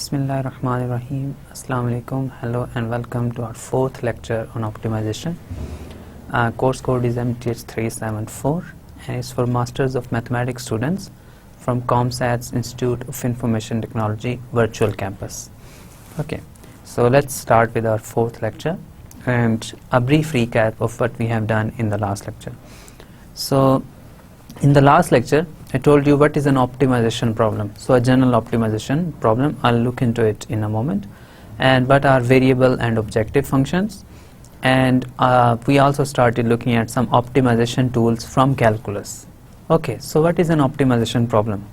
Bismillahirrahmanirrahim. Assalamu alaikum. Hello and welcome to our fourth lecture on optimization. Course code is MTH374 and it's for Masters of Mathematics students from ComSat's Institute of Information Technology Virtual Campus. Okay, so let's start with our fourth lecture and a brief recap of what we have done in the last lecture. So in the last lecture I told you what is an optimization problem. So a general optimization problem, I'll look into it in a moment, and what are variable and objective functions, and we also started looking at some optimization tools from calculus. Okay, so what is an optimization problem?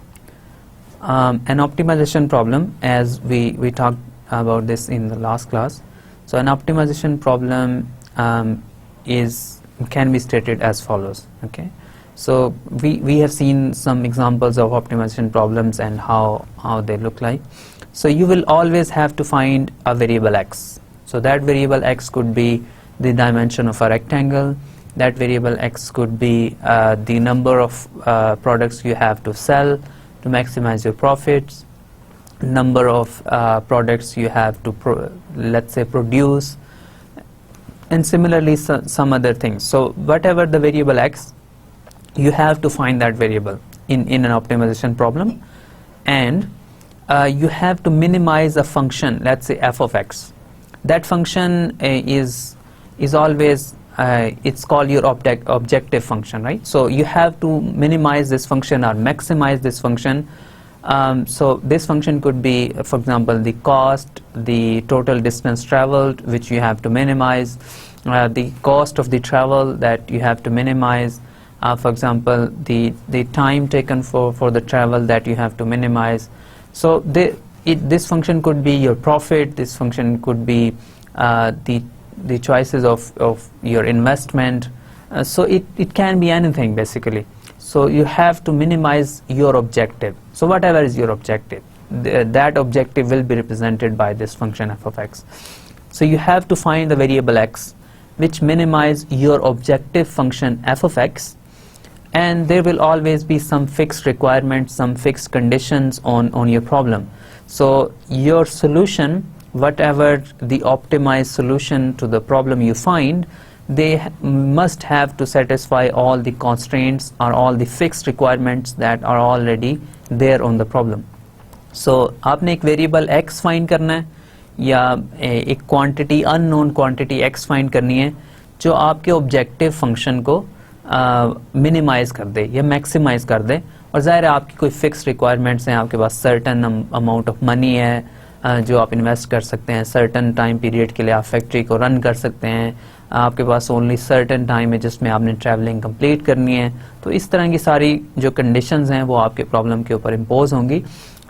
An optimization problem, as we talked about this in the last class, so an optimization problem can be stated as follows. Okay, so we have seen some examples of optimization problems and how they look like. So you will always have to find a variable x. So that variable x could be the dimension of a rectangle, that variable x could be the number of products you have to sell to maximize your profits, number of products you have to let's say produce, and similarly some other things. So whatever the variable x, you have to find that variable in an optimization problem, and you have to minimize a function, let's say f of x. That function is always it's called your objective function, right? So you have to minimize this function or maximize this function. So this function could be, for example, the cost, the total distance traveled, which you have to minimize, the cost of the travel that you have to minimize, for example, the time taken for the travel that you have to minimize. So this function could be your profit, this function could be the choices of your investment. So it can be anything basically. So you have to minimize your objective. So whatever is your objective, that objective will be represented by this function f of x. So you have to find the variable x which minimize your objective function f of x, and there will always be some fixed requirements, some fixed conditions on your problem. So your solution, whatever the optimized solution to the problem you find, they must have to satisfy all the constraints or all the fixed requirements that are already there on the problem. So आपने एक variable x find करना है या एक quantity unknown quantity x find करनी है जो आपके objective function को मिनिमाइज कर दे या मैक्सिमाइज कर दे, और ज़ाहिर है आपकी कोई फिक्स रिक्वायरमेंट्स हैं, आपके पास सर्टन अमाउंट ऑफ मनी है जो आप इन्वेस्ट कर सकते हैं, सर्टन टाइम पीरियड के लिए आप फैक्ट्री को रन कर सकते हैं, आपके पास ओनली सर्टन टाइम है जिसमें आपने ट्रैवलिंग कंप्लीट करनी है. तो इस तरह की सारी जो कंडीशंस हैं वो आपके प्रॉब्लम के ऊपर इम्पोज होंगी.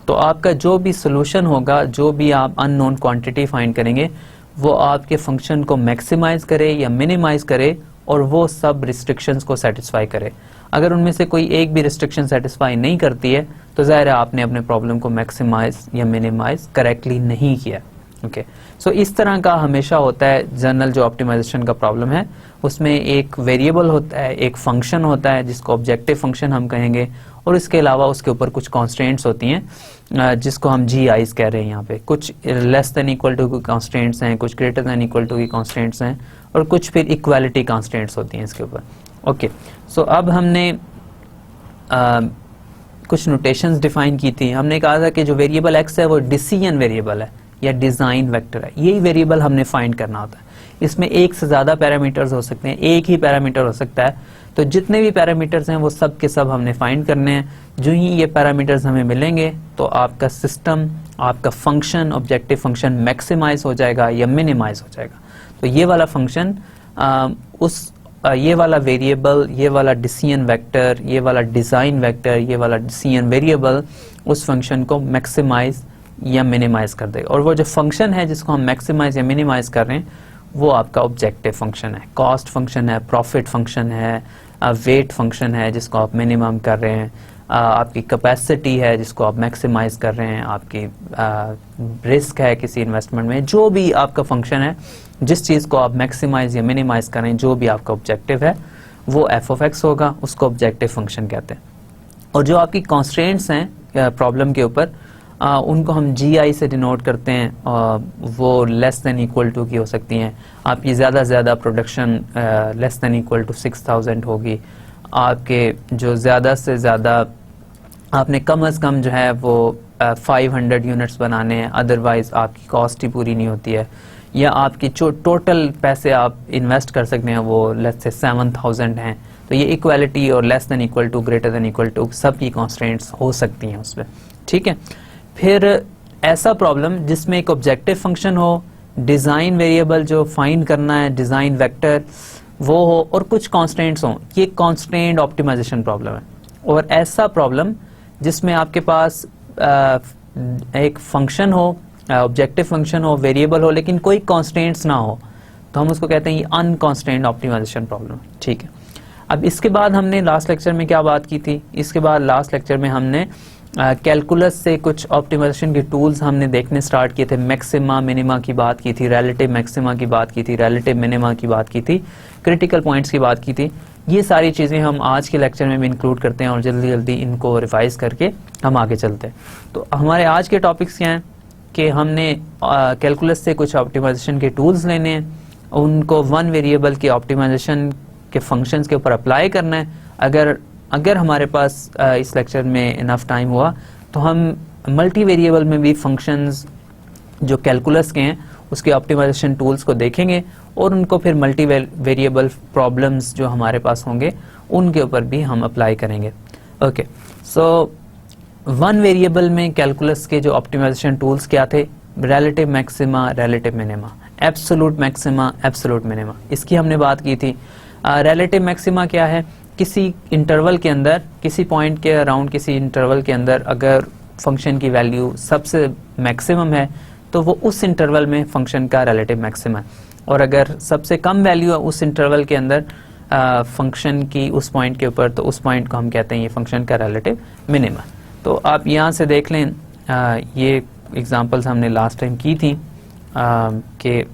तो आपका जो भी सोल्यूशन होगा, जो भी आप अननोन क्वांटिटी फाइंड करेंगे, वो आपके फंक्शन को मैक्सिमाइज करे या मिनिमाइज करे और वो सब रिस्ट्रिक्शंस को सेटिस्फाई करे. अगर उनमें से कोई एक भी रिस्ट्रिक्शन सेटिस्फाई नहीं करती है तो ज़ाहिर है आपने अपने प्रॉब्लम को मैक्सिमाइज या मिनिमाइज करेक्टली नहीं किया. ओके, सो इस तरह का हमेशा होता है. जनरल जो ऑप्टिमाइजेशन का प्रॉब्लम है उसमें एक वेरिएबल होता है, एक फंक्शन होता है जिसको ऑब्जेक्टिव फंक्शन हम कहेंगे, और इसके अलावा उसके ऊपर कुछ कॉन्स्ट्रेंट्स होती हैं जिसको हम जी आईज कह रहे हैं. यहाँ पे कुछ लेस देन इक्वल टू की कॉन्स्ट्रेंट्स हैं, कुछ ग्रेटर देन इक्वल टू की कॉन्स्ट्रेंट्स हैं, और कुछ फिर इक्वालिटी कॉन्स्ट्रेंट्स होती हैं इसके ऊपर. ओके, सो अब हमने कुछ नोटेशंस डिफाइन की थी. हमने कहा था कि जो वेरिएबल एक्स है वो डिसीजन वेरिएबल है या डिज़ाइन वेक्टर है. यही वेरिएबल हमने फाइंड करना होता है. इसमें एक से ज़्यादा पैरामीटर्स हो सकते हैं, एक ही पैरामीटर हो सकता है. तो जितने भी पैरामीटर्स हैं वो सब के सब हमने फाइंड करने हैं. जो ही ये पैरामीटर्स हमें मिलेंगे तो आपका सिस्टम, आपका फंक्शन, ऑब्जेक्टिव फंक्शन मैक्सिमाइज हो जाएगा या मिनिमाइज हो जाएगा. तो ये वाला फंक्शन ये वाला वेरिएबल, ये वाला डिसीजन वेक्टर, ये वाला डिज़ाइन वेक्टर, ये वाला डिसीजन वेरिएबल उस फंक्शन को मैक्सिमाइज या मिनिमाइज कर देगा. और वो जो फंक्शन है जिसको हम मैक्सिमाइज या मिनिमाइज कर रहे हैं वो आपका ऑब्जेक्टिव फंक्शन है. कॉस्ट फंक्शन है, प्रॉफिट फंक्शन है, वेट फंक्शन है जिसको आप मिनिमम कर रहे हैं, आपकी कैपेसिटी है जिसको आप मैक्सिमाइज कर रहे हैं, आपकी रिस्क है किसी इन्वेस्टमेंट में. जो भी आपका फंक्शन है, जिस चीज़ को आप मैक्सिमाइज या मिनिमाइज करें, जो भी आपका ऑब्जेक्टिव है वो एफ ऑफ एक्स होगा, उसको ऑब्जेक्टिव फंक्शन कहते हैं. और जो आपकी कॉन्स्ट्रेंट्स हैं प्रॉब्लम के ऊपर, उनको हम GI से डिनोट करते हैं, वो लेस देन इक्वल टू की हो सकती हैं। आपकी ज़्यादा से ज़्यादा production less than equal to 6000 होगी, आपके जो ज़्यादा से ज़्यादा आपने कम अज़ कम जो है वो 500 यूनिट्स बनाने हैं, अदरवाइज़ आपकी कॉस्ट ही पूरी नहीं होती है, या आपकी जो टोटल पैसे आप इन्वेस्ट कर सकते हैं वो लेट्स से 7000 हैं। तो ये इक्वालिटी और less than equal to, greater than equal to, सब की कॉन्स्ट्रेंट्स हो सकती हैं उसमें, ठीक है। फिर ऐसा प्रॉब्लम जिसमें एक ऑब्जेक्टिव फंक्शन हो, डिज़ाइन वेरिएबल जो फाइंड करना है, डिज़ाइन वेक्टर वो हो, और कुछ कॉन्स्ट्रेंट्स हों, ये कॉन्स्ट्रेंट ऑप्टिमाइजेशन प्रॉब्लम है। और ऐसा प्रॉब्लम जिसमें आपके पास एक फंक्शन हो, ऑब्जेक्टिव फंक्शन हो, वेरिएबल हो, लेकिन कोई कॉन्स्ट्रेंट्स ना हो, तो हम उसको कहते हैं ये अनकॉन्स्ट्रेंट ऑप्टिमाइजेशन प्रॉब्लम, ठीक है। अब इसके बाद हमने लास्ट लेक्चर में क्या बात की थी, इसके बाद लास्ट लेक्चर में हमने कैलकुलस से कुछ ऑप्टिमाइजेशन के टूल्स हमने देखने स्टार्ट किए थे। मैक्सिमा मिनिमा की बात की थी, रिलेटिव मैक्सिमा की बात की थी, रिलेटिव मिनिमा की बात की थी, क्रिटिकल पॉइंट्स की बात की थी। ये सारी चीज़ें हम आज के लेक्चर में भी इंक्लूड करते हैं और जल्दी जल्दी इनको रिवाइज करके हम आगे चलते हैं। तो हमारे आज के टॉपिक्स क्या हैं कि हमने कैलकुलस से कुछ ऑप्टिमाइजेशन के टूल्स लेने हैं, उनको वन वेरिएबल के ऑप्टिमाइजेशन के फंक्शंस के ऊपर अप्लाई करना है। अगर हमारे पास इस लेक्चर में इनफ टाइम हुआ तो हम मल्टी वेरिएबल में भी फंक्शंस जो कैलकुलस के हैं उसके ऑप्टिमाइजेशन टूल्स को देखेंगे और उनको फिर मल्टी वेरिएबल प्रॉब्लम्स जो हमारे पास होंगे उनके ऊपर भी हम अप्लाई करेंगे। ओके, सो वन वेरिएबल में कैलकुलस के जो ऑप्टिमाइजेशन टूल्स क्या थे, relative maxima, relative minima, absolute maxima, absolute minima, इसकी हमने बात की थी। रिलेटिव मैक्सिमा क्या है, किसी इंटरवल के अंदर, किसी पॉइंट के अराउंड, किसी इंटरवल के अंदर अगर फंक्शन की वैल्यू सबसे मैक्सिमम है तो वो उस इंटरवल में फंक्शन का रिलेटिव मैक्सिमा है, और अगर सबसे कम वैल्यू है उस इंटरवल के अंदर फंक्शन की उस पॉइंट के ऊपर, तो उस पॉइंट को हम कहते हैं ये फंक्शन का रिलेटिव मिनिमा। तो आप यहाँ से देख लें, ये एग्जांपल्स हमने लास्ट टाइम की थी कि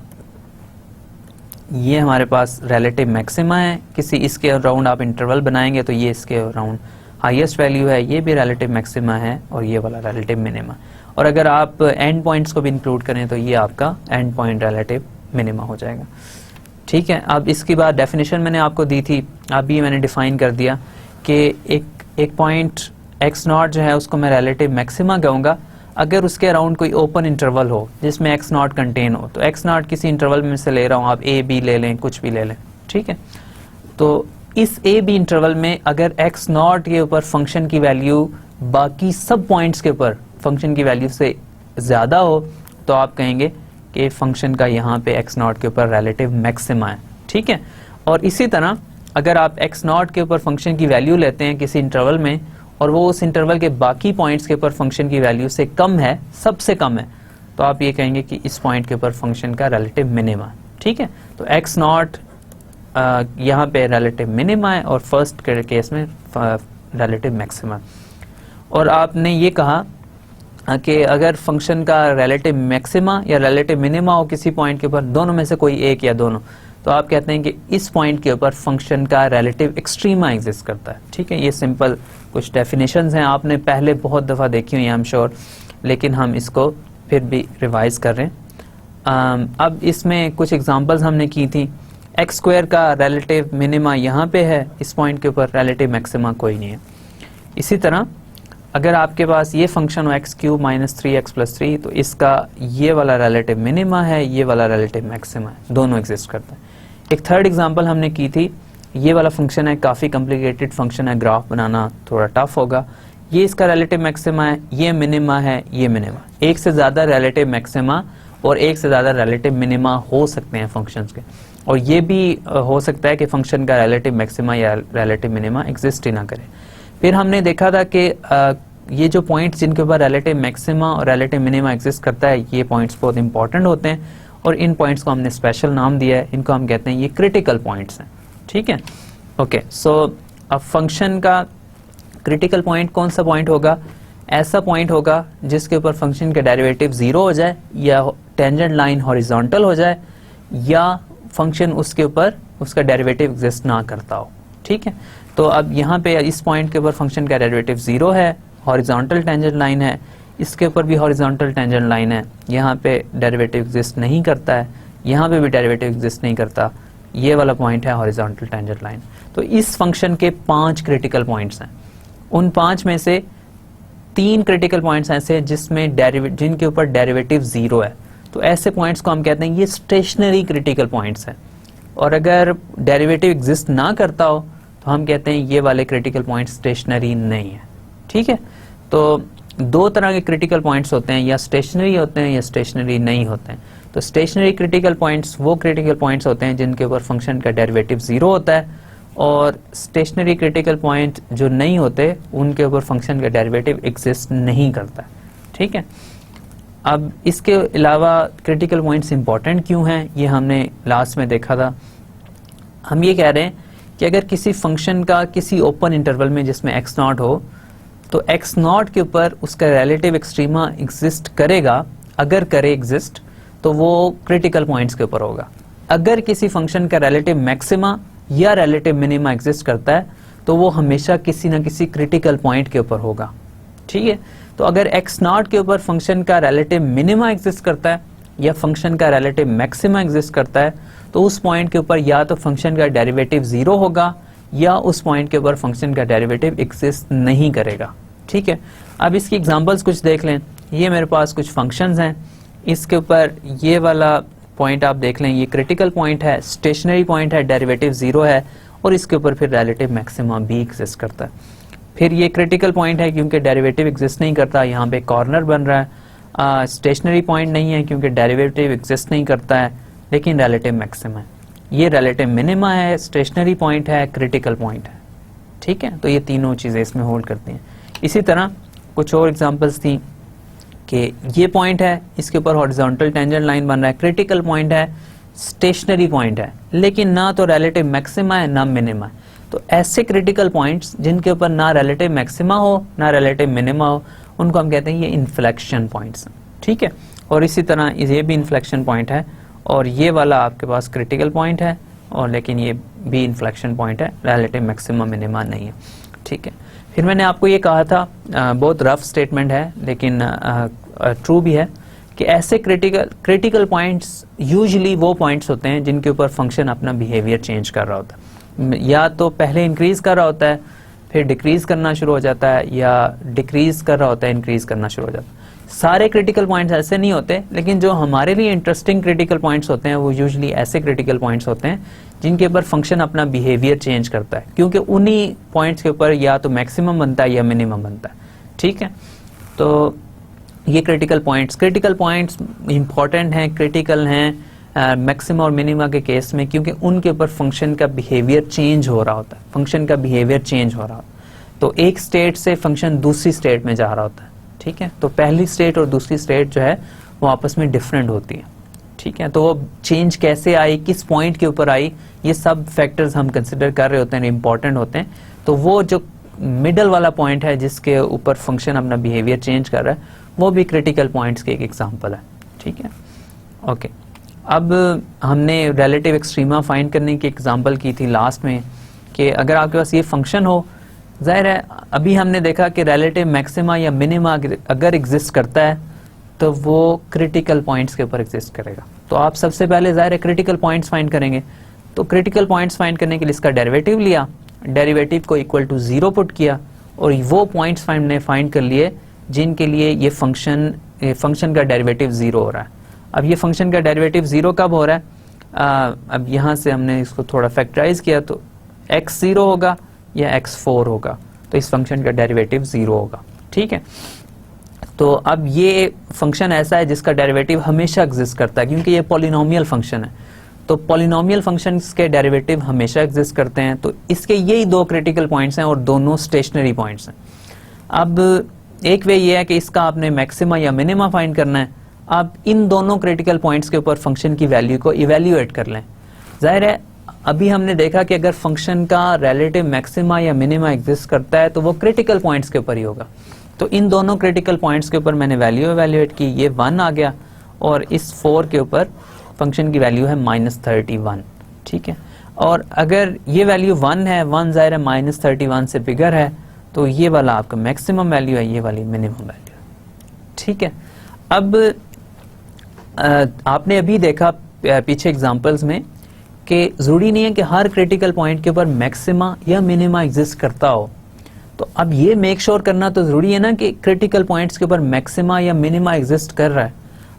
ये हमारे पास रिलेटिव मैक्सिमा है, किसी इसके अराउंड आप इंटरवल बनाएंगे तो ये इसके अराउंड हाईएस्ट वैल्यू है, ये भी रिलेटिव मैक्सिमा है, और ये वाला रिलेटिव मिनिमा। और अगर आप एंड पॉइंट्स को भी इंक्लूड करें तो ये आपका एंड पॉइंट रिलेटिव मिनिमा हो जाएगा, ठीक है। अब इसके बाद डेफिनेशन मैंने आपको दी थी, अभी मैंने डिफाइन कर दिया कि एक पॉइंट एक्स नॉट जो है उसको मैं रिलेटिव मैक्सिमा कहूँगा अगर उसके अराउंड कोई ओपन इंटरवल हो जिसमें एक्स नॉट कंटेन हो। तो एक्स नॉट किसी इंटरवल में से ले रहा हूँ, आप ए बी ले लें, कुछ भी ले लें, ठीक है। तो इस ए बी इंटरवल में अगर एक्स नॉट के ऊपर फंक्शन की वैल्यू बाकी सब पॉइंट्स के ऊपर फंक्शन की वैल्यू से ज़्यादा हो तो आप कहेंगे कि फंक्शन का यहाँ पे एक्स नॉट के ऊपर रिलेटिव मैक्सिमा है, ठीक है। और इसी तरह अगर आप एक्स नॉट के ऊपर फंक्शन की वैल्यू लेते हैं किसी इंटरवल में और वो उस इंटरवल के बाकी पॉइंट्स के ऊपर फंक्शन की वैल्यू से कम है, सबसे कम है, तो आप ये कहेंगे कि इस पॉइंट के ऊपर फंक्शन का रिलेटिव मिनिमा, ठीक है। तो एक्स नॉट यहाँ पे रिलेटिव मिनिमा है और फर्स्ट केस में रिलेटिव मैक्सिमा। और आपने ये कहा कि अगर फंक्शन का रिलेटिव मैक्सिमा या रिलेटिव मिनिमा हो किसी पॉइंट के ऊपर, दोनों में से कोई एक या दोनों, तो आप कहते हैं कि इस पॉइंट के ऊपर फंक्शन का रिलेटिव एक्सट्रीमा एग्जिस्ट करता है, ठीक है। ये सिंपल कुछ डेफिनेशंस हैं, आपने पहले बहुत दफ़ा देखी हुई हैं आई एम श्योर, लेकिन हम इसको फिर भी रिवाइज कर रहे हैं। अब इसमें कुछ एग्जांपल्स हमने की थी। एक्स स्क्वायर का रिलेटिव मिनिमा यहाँ पे है, इस पॉइंट के ऊपर रिलेटिव मैक्सिमा कोई नहीं है। इसी तरह अगर आपके पास ये फंक्शन हो एक्स क्यूब माइनस 3x + 3, तो इसका ये वाला रिलेटिव मिनिमा है, ये वाला रिलेटिव मैक्सिमा है, दोनों एग्जिस्ट करते हैं। एक थर्ड एग्जांपल हमने की थी, ये वाला फंक्शन है, काफ़ी कॉम्प्लिकेटेड फंक्शन है, ग्राफ बनाना थोड़ा टफ होगा, ये इसका रिलेटिव मैक्सिमा है, ये मिनिमा है, ये मिनिमा। एक से ज़्यादा रिलेटिव मैक्सिमा और एक से ज़्यादा रिलेटिव मिनिमा हो सकते हैं फंक्शंस के, और ये भी हो सकता है कि फंक्शन का रिलेटिव मैक्सिमा या रिलेटिव मिनिमा एग्जिस्ट ही ना करे। फिर हमने देखा था कि ये जो पॉइंट्स जिनके ऊपर रिलेटिव मैक्सिमा और रिलेटिव मिनिमा एग्जिस्ट करता है, ये पॉइंट्स बहुत इंपॉर्टेंट होते हैं और इन पॉइंट्स को हमने स्पेशल नाम दिया है, इनको हम कहते हैं ये क्रिटिकल पॉइंट्स हैं, ठीक है। ओके, सो अब फंक्शन का क्रिटिकल पॉइंट कौन सा पॉइंट होगा? ऐसा पॉइंट होगा जिसके ऊपर फंक्शन का डेरिवेटिव 0 हो जाए या टेंजेंट लाइन हॉरिजॉन्टल हो जाए या फंक्शन उसके ऊपर उसका डेरिवेटिव एग्जिस्ट ना करता हो, ठीक है। तो अब यहाँ पे इस पॉइंट के ऊपर फंक्शन का डेरिवेटिव 0 है, हॉरिजॉन्टल टेंजेंट लाइन है, इसके ऊपर भी हॉरिजॉन्टल टेंजेंट लाइन है, यहाँ पे डेरिवेटिव एग्जिस्ट नहीं करता है, यहाँ पे भी डेरिवेटिव एग्जिस्ट नहीं करता, ये वाला पॉइंट है हॉरिजॉन्टल टेंजेंट लाइन। तो इस फंक्शन के 5 क्रिटिकल पॉइंट्स हैं, उन 5 में से 3 क्रिटिकल पॉइंट्स ऐसे हैं जिसमें जिनके ऊपर डेरिवेटिव 0 है। तो ऐसे पॉइंट्स को हम कहते हैं ये स्टेशनरी क्रिटिकल पॉइंट्स हैं, और अगर डेरिवेटिव एग्जिस्ट ना करता हो तो हम कहते हैं ये वाले क्रिटिकल पॉइंट्स स्टेशनरी नहीं है। ठीक है, तो 2 तरह के क्रिटिकल पॉइंट्स होते हैं, या स्टेशनरी होते हैं या स्टेशनरी नहीं होते हैं। तो स्टेशनरी क्रिटिकल पॉइंट्स वो क्रिटिकल पॉइंट्स होते हैं जिनके ऊपर फंक्शन का डेरिवेटिव 0 होता है, और स्टेशनरी क्रिटिकल पॉइंट जो नहीं होते उनके ऊपर फंक्शन का डेरिवेटिव एग्जिस्ट नहीं करता। ठीक है, अब इसके अलावा क्रिटिकल पॉइंट्स इंपॉर्टेंट क्यों हैं ये हमने लास्ट में देखा था। हम ये कह रहे हैं कि अगर किसी फंक्शन का किसी ओपन इंटरवल में जिसमें x0 हो, तो x0 के ऊपर उसका रिलेटिव एक्सट्रीमा एग्जिस्ट करेगा, अगर करे एग्जिस्ट तो वो क्रिटिकल पॉइंट्स के ऊपर होगा। अगर किसी फंक्शन का रिलेटिव मैक्सिमा या रिलेटिव मिनिमा एग्जिस्ट करता है तो वो हमेशा किसी ना किसी क्रिटिकल पॉइंट के ऊपर होगा। ठीक है, तो अगर x0 के ऊपर फंक्शन का रिलेटिव मिनिमा एग्जिस्ट करता है या फंक्शन का रिलेटिव मैक्सिमा एग्जिस्ट करता है, तो उस पॉइंट के ऊपर या तो फंक्शन का डेरिवेटिव 0 होगा या उस पॉइंट के ऊपर फंक्शन का डेरिवेटिव एग्जिस्ट नहीं करेगा। ठीक है, अब इसकी एग्जांपल्स कुछ देख लें। ये मेरे पास कुछ फंक्शंस हैं, इसके ऊपर ये वाला पॉइंट आप देख लें, ये क्रिटिकल पॉइंट है, स्टेशनरी पॉइंट है, डेरिवेटिव 0 है, और इसके ऊपर फिर रिलेटिव मैक्सिमा भी एग्जिस्ट करता है। फिर ये क्रिटिकल पॉइंट है क्योंकि डेरिवेटिव एग्जिस्ट नहीं करता, यहाँ पे कॉर्नर बन रहा है। स्टेशनरी पॉइंट नहीं है क्योंकि डेरिवेटिव एग्जिस्ट नहीं करता है, लेकिन रिलेटिव मैक्सिमा है। ये रिलेटिव मिनिमा है, स्टेशनरी पॉइंट है, क्रिटिकल पॉइंट है। ठीक है, तो ये तीनों चीज़ें इसमें होल्ड करती हैं। इसी तरह कुछ और एग्जांपल्स थी कि ये पॉइंट है, इसके ऊपर हॉरिजॉन्टल टेंजेंट लाइन बन रहा है, क्रिटिकल पॉइंट है, स्टेशनरी पॉइंट है, लेकिन ना तो रिलेटिव मैक्सिमा है ना मिनिमा है। तो ऐसे क्रिटिकल पॉइंट्स जिनके ऊपर ना रिलेटिव मैक्सिमा हो ना रिलेटिव मिनिमा हो, उनको हम कहते हैं ये इन्फ्लेक्शन पॉइंट्स। ठीक है, और इसी तरह ये भी इन्फ्लेक्शन पॉइंट है, और ये वाला आपके पास क्रिटिकल पॉइंट है, और लेकिन ये भी इन्फ्लेक्शन पॉइंट है, रिलेटिव मैक्सिमा मिनिमा नहीं है। ठीक है, फिर मैंने आपको ये कहा था, बहुत रफ स्टेटमेंट है लेकिन ट्रू भी है, कि ऐसे क्रिटिकल पॉइंट्स यूजुअली वो पॉइंट्स होते हैं जिनके ऊपर फंक्शन अपना बिहेवियर चेंज कर रहा होता है, या तो पहले इंक्रीज कर रहा होता है फिर डिक्रीज करना शुरू हो जाता है, या डिक्रीज कर रहा होता है इंक्रीज करना शुरू हो जाता है। सारे क्रिटिकल पॉइंट्स ऐसे नहीं होते, लेकिन जो हमारे लिए इंटरेस्टिंग क्रिटिकल पॉइंट्स होते हैं वो यूजुअली ऐसे क्रिटिकल पॉइंट्स होते हैं जिनके ऊपर फंक्शन अपना बिहेवियर चेंज करता है, क्योंकि उन्हीं पॉइंट्स के ऊपर या तो मैक्सिमम बनता है या मिनिमम बनता है। ठीक है, तो ये क्रिटिकल पॉइंट्स इंपॉर्टेंट हैं, क्रिटिकल हैं मैक्सिमा और मिनिमा के केस में, क्योंकि उनके ऊपर फंक्शन का बिहेवियर चेंज हो रहा होता है, फंक्शन का बिहेवियर चेंज हो रहा होता है। तो एक स्टेट से फंक्शन दूसरी स्टेट में जा रहा होता है। ठीक है, तो पहली स्टेट और दूसरी स्टेट जो है वो आपस में डिफरेंट होती है। ठीक है, तो वो चेंज कैसे आई, किस पॉइंट के ऊपर आई, ये सब फैक्टर्स हम कंसिडर कर रहे होते हैं, इंपॉर्टेंट होते हैं। तो वो जो मिडल वाला पॉइंट है जिसके ऊपर फंक्शन अपना बिहेवियर चेंज कर रहा है, वो भी क्रिटिकल पॉइंट्स की एक एग्जांपल है। ठीक है, ओके, अब हमने रिलेटिव एक्सट्रीमा फाइंड करने की एग्जांपल की थी लास्ट में, कि अगर आपके पास ये फंक्शन हो, जाहिर है अभी हमने देखा कि रिलेटिव मैक्सिमा या मिनिमा अगर एग्जिस्ट करता है तो वो क्रिटिकल पॉइंट्स के ऊपर एग्जिस्ट करेगा। तो आप सबसे पहले जाहिर है क्रिटिकल पॉइंट्स फाइंड करेंगे, तो क्रिटिकल पॉइंट्स फाइंड करने के लिए इसका डेरिवेटिव लिया, डेरिवेटिव को इक्वल टू 0 पुट किया, और वो पॉइंट्स फाइंड कर लिए जिनके लिए ये फंक्शन का डेरिवेटिव 0 हो रहा है। अब ये फंक्शन का डेरिवेटिव 0 कब हो रहा है, अब यहाँ से हमने इसको थोड़ा फैक्टराइज किया, तो x 0 होगा या x 4 होगा, तो इस फंक्शन का डेरिवेटिव 0 होगा। ठीक है, तो अब ये फंक्शन ऐसा है जिसका डेरिवेटिव हमेशा एग्जिस्ट करता है, क्योंकि ये पॉलिनोमियल फंक्शन है, तो पॉलिनोमियल फंक्शंस के डेरिवेटिव हमेशा एग्जिस्ट करते हैं। तो इसके यही 2 क्रिटिकल पॉइंट्स हैं और दोनों स्टेशनरी पॉइंट्स हैं। अब एक वे ये है कि इसका आपने मैक्सिमा या मिनिमा फाइंड करना है। आप इन दोनों क्रिटिकल पॉइंट्स के ऊपर फंक्शन की वैल्यू को इवेल्युएट कर लें। जाहिर है अभी हमने देखा कि अगर फंक्शन का रिलेटिव मैक्सिमा या मिनिमा एग्जिस्ट करता है तो वो क्रिटिकल पॉइंट्स के ऊपर ही होगा। तो इन दोनों क्रिटिकल पॉइंट्स के ऊपर मैंने वैल्यू इवेल्युएट की, ये 1 आ गया, और इस 4 के ऊपर फंक्शन की वैल्यू है -31। ठीक है, और अगर ये वैल्यू 1 है, 1 जाहिर है -31 से बिगर है, तो ये वाला आपका मैक्सिमम वैल्यू है, ये वाली मिनिमम वैल्यू है। ठीक है। अब आपने अभी देखा पीछे एग्जांपल्स में कि जरूरी नहीं है कि हर क्रिटिकल पॉइंट के ऊपर मैक्सिमा या मिनिमा एग्जिस्ट करता हो। तो अब ये मेक श्योर करना तो जरूरी है ना कि क्रिटिकल पॉइंट्स के ऊपर मैक्सिमा या मिनिमा एग्जिस्ट कर रहा है।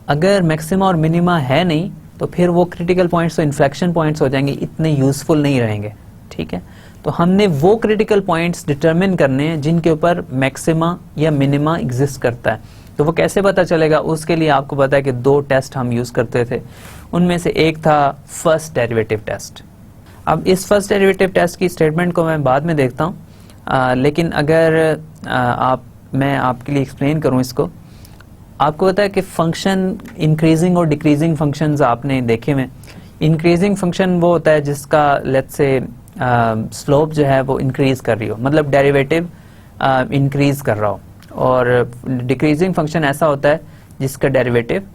अगर मैक्सिमा और मिनिमा है नहीं तो फिर वो क्रिटिकल पॉइंट्स तो इन्फ्लेक्शन पॉइंट्स हो जाएंगे, इतने यूजफुल नहीं रहेंगे। ठीक है, तो हमने वो क्रिटिकल पॉइंट्स डिटरमिन करने हैं जिनके ऊपर मैक्सिमा या मिनिमा एग्जिस्ट करता है। तो वो कैसे पता चलेगा, उसके लिए आपको पता है कि 2 टेस्ट हम यूज करते थे। उनमें से एक था फर्स्ट डेरिवेटिव टेस्ट। अब इस फर्स्ट डेरिवेटिव टेस्ट की स्टेटमेंट को मैं बाद में देखता हूँ, लेकिन अगर मैं आपके लिए एक्सप्लेन करूँ इसको, आपको पता है कि फंक्शन इंक्रीजिंग और डिक्रीजिंग फंक्शंस आपने देखे हुए। इंक्रीजिंग फंक्शन वो होता है जिसका लेट्स से स्लोप जो है वो इंक्रीज कर रही हो, मतलब डेरिवेटिव इंक्रीज कर रहा हो, और डिक्रीजिंग फंक्शन ऐसा होता है जिसका डेरिवेटिव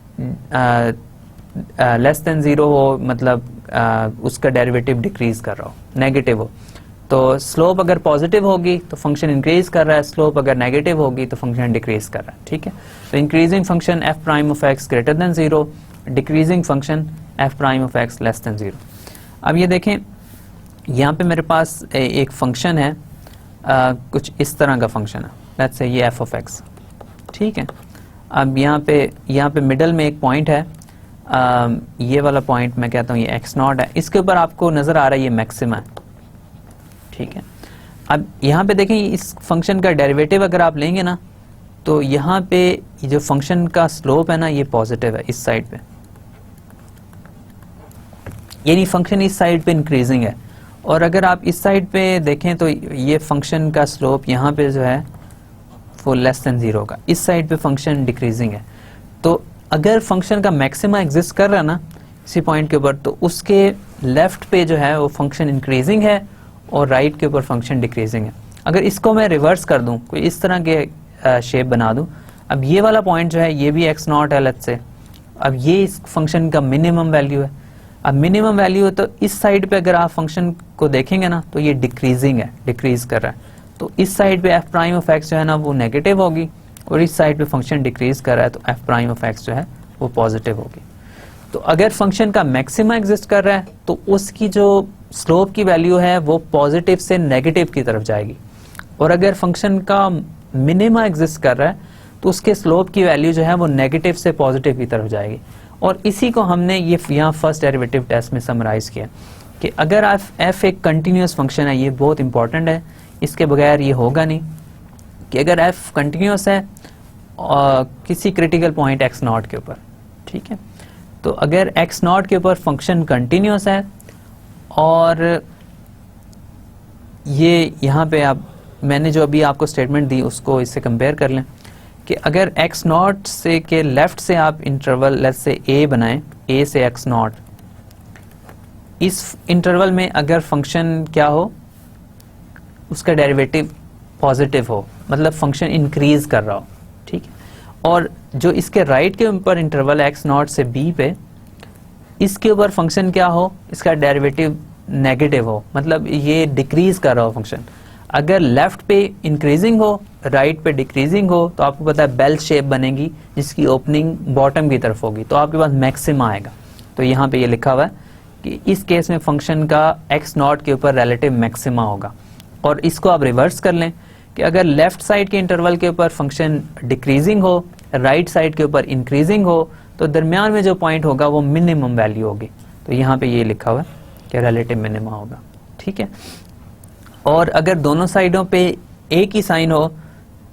लेस देन 0 हो, मतलब उसका डेरिवेटिव डिक्रीज कर रहा हो, नेगेटिव हो। तो स्लोप अगर पॉजिटिव होगी तो फंक्शन इंक्रीज कर रहा है, स्लोप अगर नेगेटिव होगी तो फंक्शन डिक्रीज कर रहा है। ठीक है, तो increasing function F prime of x greater than 0, decreasing function F prime of x less than 0। अब ये देखें, यहाँ पे मेरे पास एक फंक्शन है, कुछ इस तरह का फंक्शन है, लेट्स से ये एफ ऑफ एक्स। ठीक है, अब यहाँ पे मिडल में एक पॉइंट है, ये वाला पॉइंट मैं कहता हूँ ये एक्स नॉट है, इसके ऊपर आपको नजर आ रहा है ये मैक्सिमा है। ठीक है, अब यहाँ पे देखें इस फंक्शन का डेरिवेटिव अगर आप लेंगे ना तो यहाँ पे जो फंक्शन का स्लोप है ना ये पॉजिटिव है इस साइड पे, यानी फंक्शन इस साइड पे इंक्रीजिंग है। और अगर आप इस साइड पे देखें तो ये फंक्शन का स्लोप यहाँ पे जो है वो लेस देन 0 का, इस साइड पे फंक्शन डिक्रीजिंग है। तो अगर फंक्शन का मैक्सिमा एग्जिस्ट कर रहा है ना इसी पॉइंट के ऊपर, तो उसके लेफ्ट पे जो है वो फंक्शन इंक्रीजिंग है और राइट के ऊपर फंक्शन डिक्रीजिंग है। अगर इसको मैं रिवर्स कर दूं, कोई इस तरह के शेप बना दूं, अब ये वाला पॉइंट जो है ये भी एक्स नॉट है लेट्स से, अब ये इस फंक्शन का मिनिमम वैल्यू है। अब मिनिमम वैल्यू है तो इस साइड पे अगर आप फंक्शन को देखेंगे ना तो ये डिक्रीजिंग है, डिक्रीज कर रहा है। तो इस साइड पे एफ प्राइम ऑफ एक्स जो है ना वो नेगेटिव होगी, और इस साइड पे फंक्शन डिक्रीज कर रहा है तो एफ प्राइम ऑफ एक्स जो है वो पॉजिटिव होगी। तो अगर फंक्शन का मैक्सिमा एग्जिस्ट कर रहा है तो उसकी जो स्लोप की वैल्यू है वो पॉजिटिव से नेगेटिव की तरफ जाएगी, और अगर फंक्शन का मिनिमा एग्जिस्ट कर रहा है तो उसके स्लोप की वैल्यू जो है वो नेगेटिव से पॉजिटिव की तरफ जाएगी। और इसी को हमने ये यहाँ फर्स्ट डेरिवेटिव टेस्ट में समराइज किया कि अगर एफ एक कंटिन्यूस फंक्शन है, ये बहुत इंपॉर्टेंट है, इसके बगैर ये होगा नहीं, कि अगर एफ कंटिन्यूस है किसी क्रिटिकल पॉइंट एक्स नॉट के ऊपर, ठीक है, तो अगर एक्स नॉट के ऊपर फंक्शन कंटिन्यूस है और ये यहाँ पे आप मैंने जो अभी आपको स्टेटमेंट दी उसको इससे कंपेयर कर लें कि अगर एक्स नॉट से के लेफ्ट से आप इंटरवल लेट्स से ए बनाएं, ए से एक्स नॉट, इस इंटरवल में अगर फंक्शन क्या हो, उसका डेरिवेटिव पॉजिटिव हो, मतलब फंक्शन इंक्रीज कर रहा हो। ठीक है, और जो इसके राइट के ऊपर इंटरवल एक्स नॉट से बी पे, इसके ऊपर फंक्शन क्या हो, इसका डेरिवेटिव नेगेटिव हो, मतलब ये डिक्रीज कर रहा हो फंक्शन। अगर लेफ्ट पे इंक्रीजिंग हो, राइट पे डिक्रीजिंग हो, तो आपको पता है बेल शेप बनेगी जिसकी ओपनिंग बॉटम की तरफ होगी, तो आपके पास मैक्सिमा आएगा। तो यहाँ पे ये लिखा हुआ है कि इस केस में फंक्शन का एक्स नॉट के ऊपर रिलेटिव मैक्सिमा होगा। और इसको आप रिवर्स कर लें कि अगर लेफ्ट साइड के इंटरवल के ऊपर फंक्शन डिक्रीजिंग हो, राइट साइड के ऊपर इंक्रीजिंग हो, तो दरमियान में जो पॉइंट होगा वो मिनिमम वैल्यू होगी। तो यहाँ पे ये लिखा हुआ है कि रिलेटिव मिनिमा होगा। ठीक है, और अगर दोनों साइडों पे एक ही साइन हो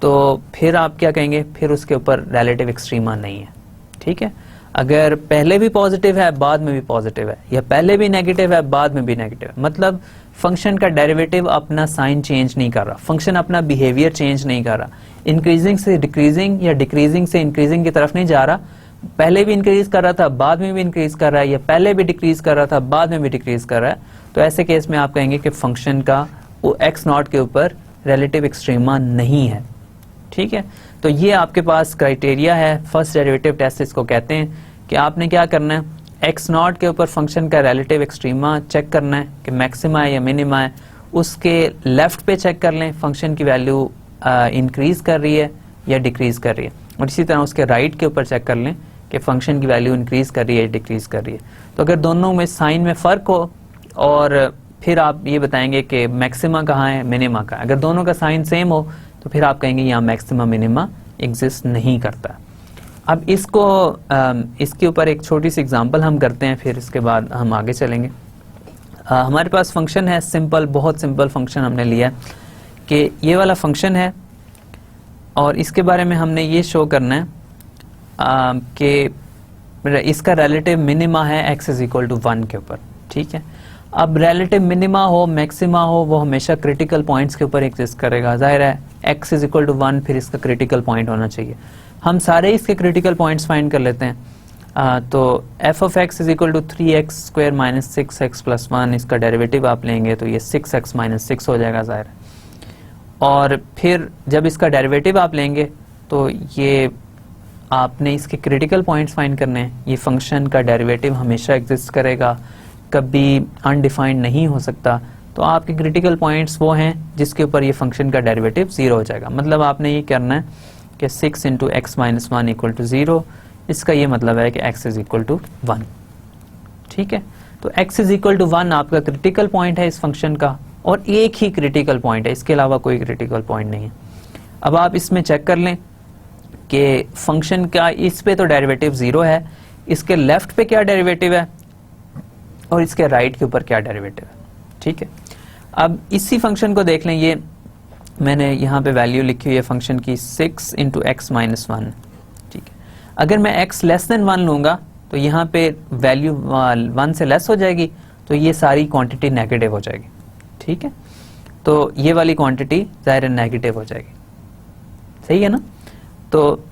तो फिर आप क्या कहेंगे, फिर उसके ऊपर रिलेटिव एक्सट्रीमा नहीं है। ठीक है, अगर पहले भी पॉजिटिव है बाद में भी पॉजिटिव है, या पहले भी नेगेटिव है बाद में भी नेगेटिव है, मतलब फंक्शन का डेरिवेटिव अपना साइन चेंज नहीं कर रहा, फंक्शन अपना बिहेवियर चेंज नहीं कर रहा, इंक्रीजिंग से डिक्रीजिंग या डिक्रीजिंग से इंक्रीजिंग की तरफ नहीं जा रहा, पहले भी इंक्रीज कर रहा था बाद में भी इंक्रीज कर रहा है, या पहले भी डिक्रीज कर रहा था बाद में भी डिक्रीज कर रहा है। तो ऐसे केस में आप कहेंगे कि फंक्शन का वो एक्स नॉट के ऊपर रिलेटिव एक्सट्रीमा नहीं है। ठीक है, तो ये आपके पास क्राइटेरिया है, फर्स्ट डेरिवेटिव टेस्ट इसको कहते हैं, कि आपने क्या करना है, एक्स नॉट के ऊपर फंक्शन का रिलेटिव एक्सट्रीमा चेक करना है कि मैक्सिमा है या मिनिमा है, उसके लेफ्ट पे चेक कर लें फंक्शन की वैल्यू इंक्रीज कर रही है या डिक्रीज कर रही है। और इसी तरह उसके राइट के ऊपर चेक कर लें कि फंक्शन की वैल्यू इंक्रीज कर रही है डिक्रीज कर रही है। तो अगर दोनों में साइन में फ़र्क हो और फिर आप ये बताएंगे कि मैक्सिमा कहाँ है मिनिमा कहाँ है, अगर दोनों का साइन सेम हो तो फिर आप कहेंगे यहाँ मैक्सिमा मिनिमा एग्जिस्ट नहीं करता। अब इसके ऊपर एक छोटी सी एग्जांपल हम करते हैं, फिर इसके बाद हम आगे चलेंगे। हमारे पास फंक्शन है सिंपल, बहुत सिंपल फंक्शन हमने लिया कि ये वाला फंक्शन है और इसके बारे में हमने ये शो करना है कि इसका रिलेटिव मिनिमा है x इज इक्वल टू 1 के ऊपर। ठीक है, अब रिलेटिव मिनिमा हो मैक्सिमा हो वो हमेशा क्रिटिकल पॉइंट्स के ऊपर एग्जिस्ट करेगा। जाहिर है x इज इक्वल टू 1 फिर इसका क्रिटिकल पॉइंट होना चाहिए। हम सारे इसके क्रिटिकल पॉइंट्स फाइंड कर लेते हैं। तो f of x is equal to 3x square minus 6x plus 1, इसका डेरिवेटिव आप लेंगे तो ये 6x माइनस 6 हो जाएगा जाहिर है। और फिर जब इसका डेरिवेटिव आप लेंगे तो ये आपने इसके क्रिटिकल पॉइंट्स फाइंड करने हैं। ये फंक्शन का डेरिवेटिव हमेशा एग्जिस्ट करेगा, कभी अनडिफाइंड नहीं हो सकता। तो आपके क्रिटिकल पॉइंट्स वो हैं जिसके ऊपर ये फंक्शन का डेरिवेटिव 0 हो जाएगा। मतलब आपने ये करना है कि 6 into x minus 1 equal to 0, इसका ये मतलब है कि x इज इक्वल टू 1। ठीक है, तो x इज इक्वल टू 1 आपका क्रिटिकल पॉइंट है इस फंक्शन का, और एक ही क्रिटिकल पॉइंट है, इसके अलावा कोई क्रिटिकल पॉइंट नहीं है। अब आप इसमें चेक कर लें कि फंक्शन का इस पे तो डेरिवेटिव 0 है, इसके लेफ्ट पे क्या डेरिवेटिव है और इसके राइट के ऊपर क्या डेरिवेटिव है। ठीक है, अब इसी फंक्शन को देख लें, ये मैंने यहाँ पे वैल्यू लिखी हुई है फंक्शन की 6 इंटू एक्स माइनस 1। ठीक है, अगर मैं x लेस देन 1 लूँगा तो यहाँ पे वैल्यू 1 से लेस हो जाएगी, तो ये सारी क्वांटिटी नेगेटिव हो जाएगी। ठीक है, तो ये वाली क्वांटिटी ज़ाहिर नेगेटिव हो जाएगी, सही है ना। तो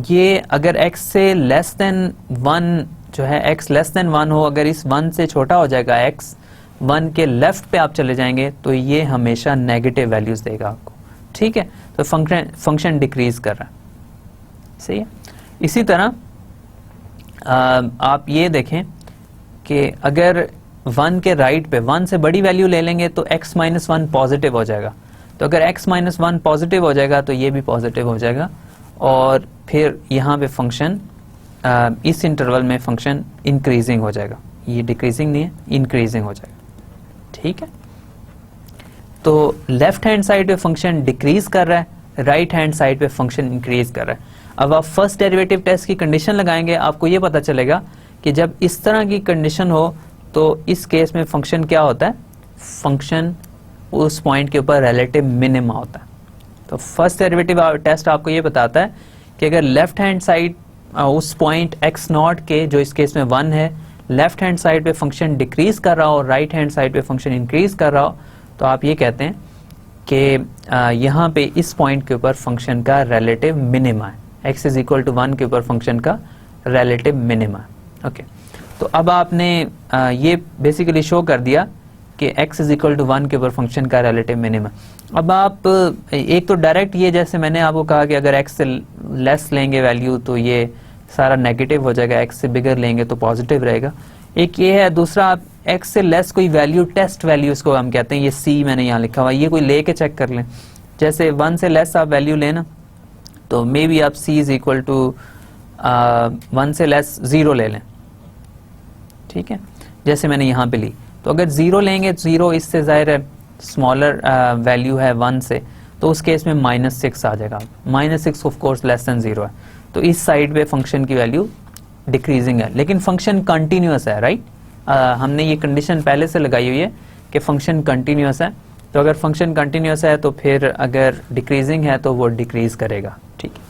ये अगर x से लेस देन 1 जो है, x लेस देन 1 हो, अगर इस 1 से छोटा हो जाएगा x, 1 के लेफ्ट पे आप चले जाएंगे तो ये हमेशा नेगेटिव वैल्यूज देगा आपको। ठीक है, तो फंक्शन डिक्रीज कर रहा है, सही है। इसी तरह आप ये देखें कि अगर 1 के राइट पे 1 से बड़ी वैल्यू ले लेंगे तो x माइनस 1 पॉजिटिव हो जाएगा। तो अगर x माइनस 1 पॉजिटिव हो जाएगा तो ये भी पॉजिटिव हो जाएगा, और फिर यहाँ पे फंक्शन इस इंटरवल में फंक्शन इंक्रीजिंग हो जाएगा, ये डिक्रीजिंग नहीं है, इंक्रीजिंग हो जाएगा। ठीक है, तो लेफ्ट हैंड साइड पे फंक्शन डिक्रीज कर रहा है, राइट हैंड साइड पे फंक्शन इंक्रीज कर रहा है। अब आप फर्स्ट डेरिवेटिव टेस्ट की कंडीशन लगाएंगे, आपको ये पता चलेगा कि जब इस तरह की कंडीशन हो तो इस केस में फंक्शन क्या होता है, फंक्शन उस पॉइंट के ऊपर रिलेटिव मिनिमा होता है। तो फर्स्ट डेरिवेटिव टेस्ट आपको ये बताता है कि अगर लेफ्ट हैंड साइड उस पॉइंट x नॉट के, जो इस केस में 1 है, लेफ्ट हैंड साइड पे फंक्शन डिक्रीज कर रहा हो और राइट हैंड साइड पे फंक्शन इंक्रीज कर रहा हो, तो आप ये कहते हैं कि यहाँ पे इस पॉइंट के ऊपर फंक्शन का रिलेटिव मिनिमा है, x इज इक्वल टू 1 के ऊपर फंक्शन का रिलेटिव मिनिमा है। ओके, तो अब आपने ये बेसिकली शो कर दिया कि x इज इक्वल टू 1 के ऊपर फंक्शन का रिलेटिव मिनिमा। अब आप एक तो डायरेक्ट ये, जैसे मैंने आपको कहा कि अगर x से लेस लेंगे वैल्यू तो ये सारा नेगेटिव हो जाएगा, x से बिगर लेंगे तो पॉजिटिव रहेगा। एक ये है, दूसरा आप x से लेस कोई वैल्यू, टेस्ट वैल्यू इसको हम कहते हैं, ये c मैंने यहाँ लिखा हुआ, ये कोई लेके चेक कर लें। जैसे 1 से लेस आप वैल्यू लेना तो मे बी आप c इज इक्वल टू 1 से लेस 0 ले लें। ठीक है, जैसे मैंने यहाँ पे ली, तो अगर 0 लेंगे, 0 इससे ज़ाहिर है स्मॉलर वैल्यू है 1 से, तो उस केस में -6 आ जाएगा। -6 ऑफ कोर्स लेस देन 0 है, तो इस साइड पे फंक्शन की वैल्यू डिक्रीजिंग है, लेकिन फंक्शन कंटिन्यूअस है, राइट। हमने ये कंडीशन पहले से लगाई हुई है कि फंक्शन कंटिन्यूअस है। तो अगर फंक्शन कंटिन्यूअस है तो फिर अगर डिक्रीजिंग है तो वो डिक्रीज करेगा। ठीक है,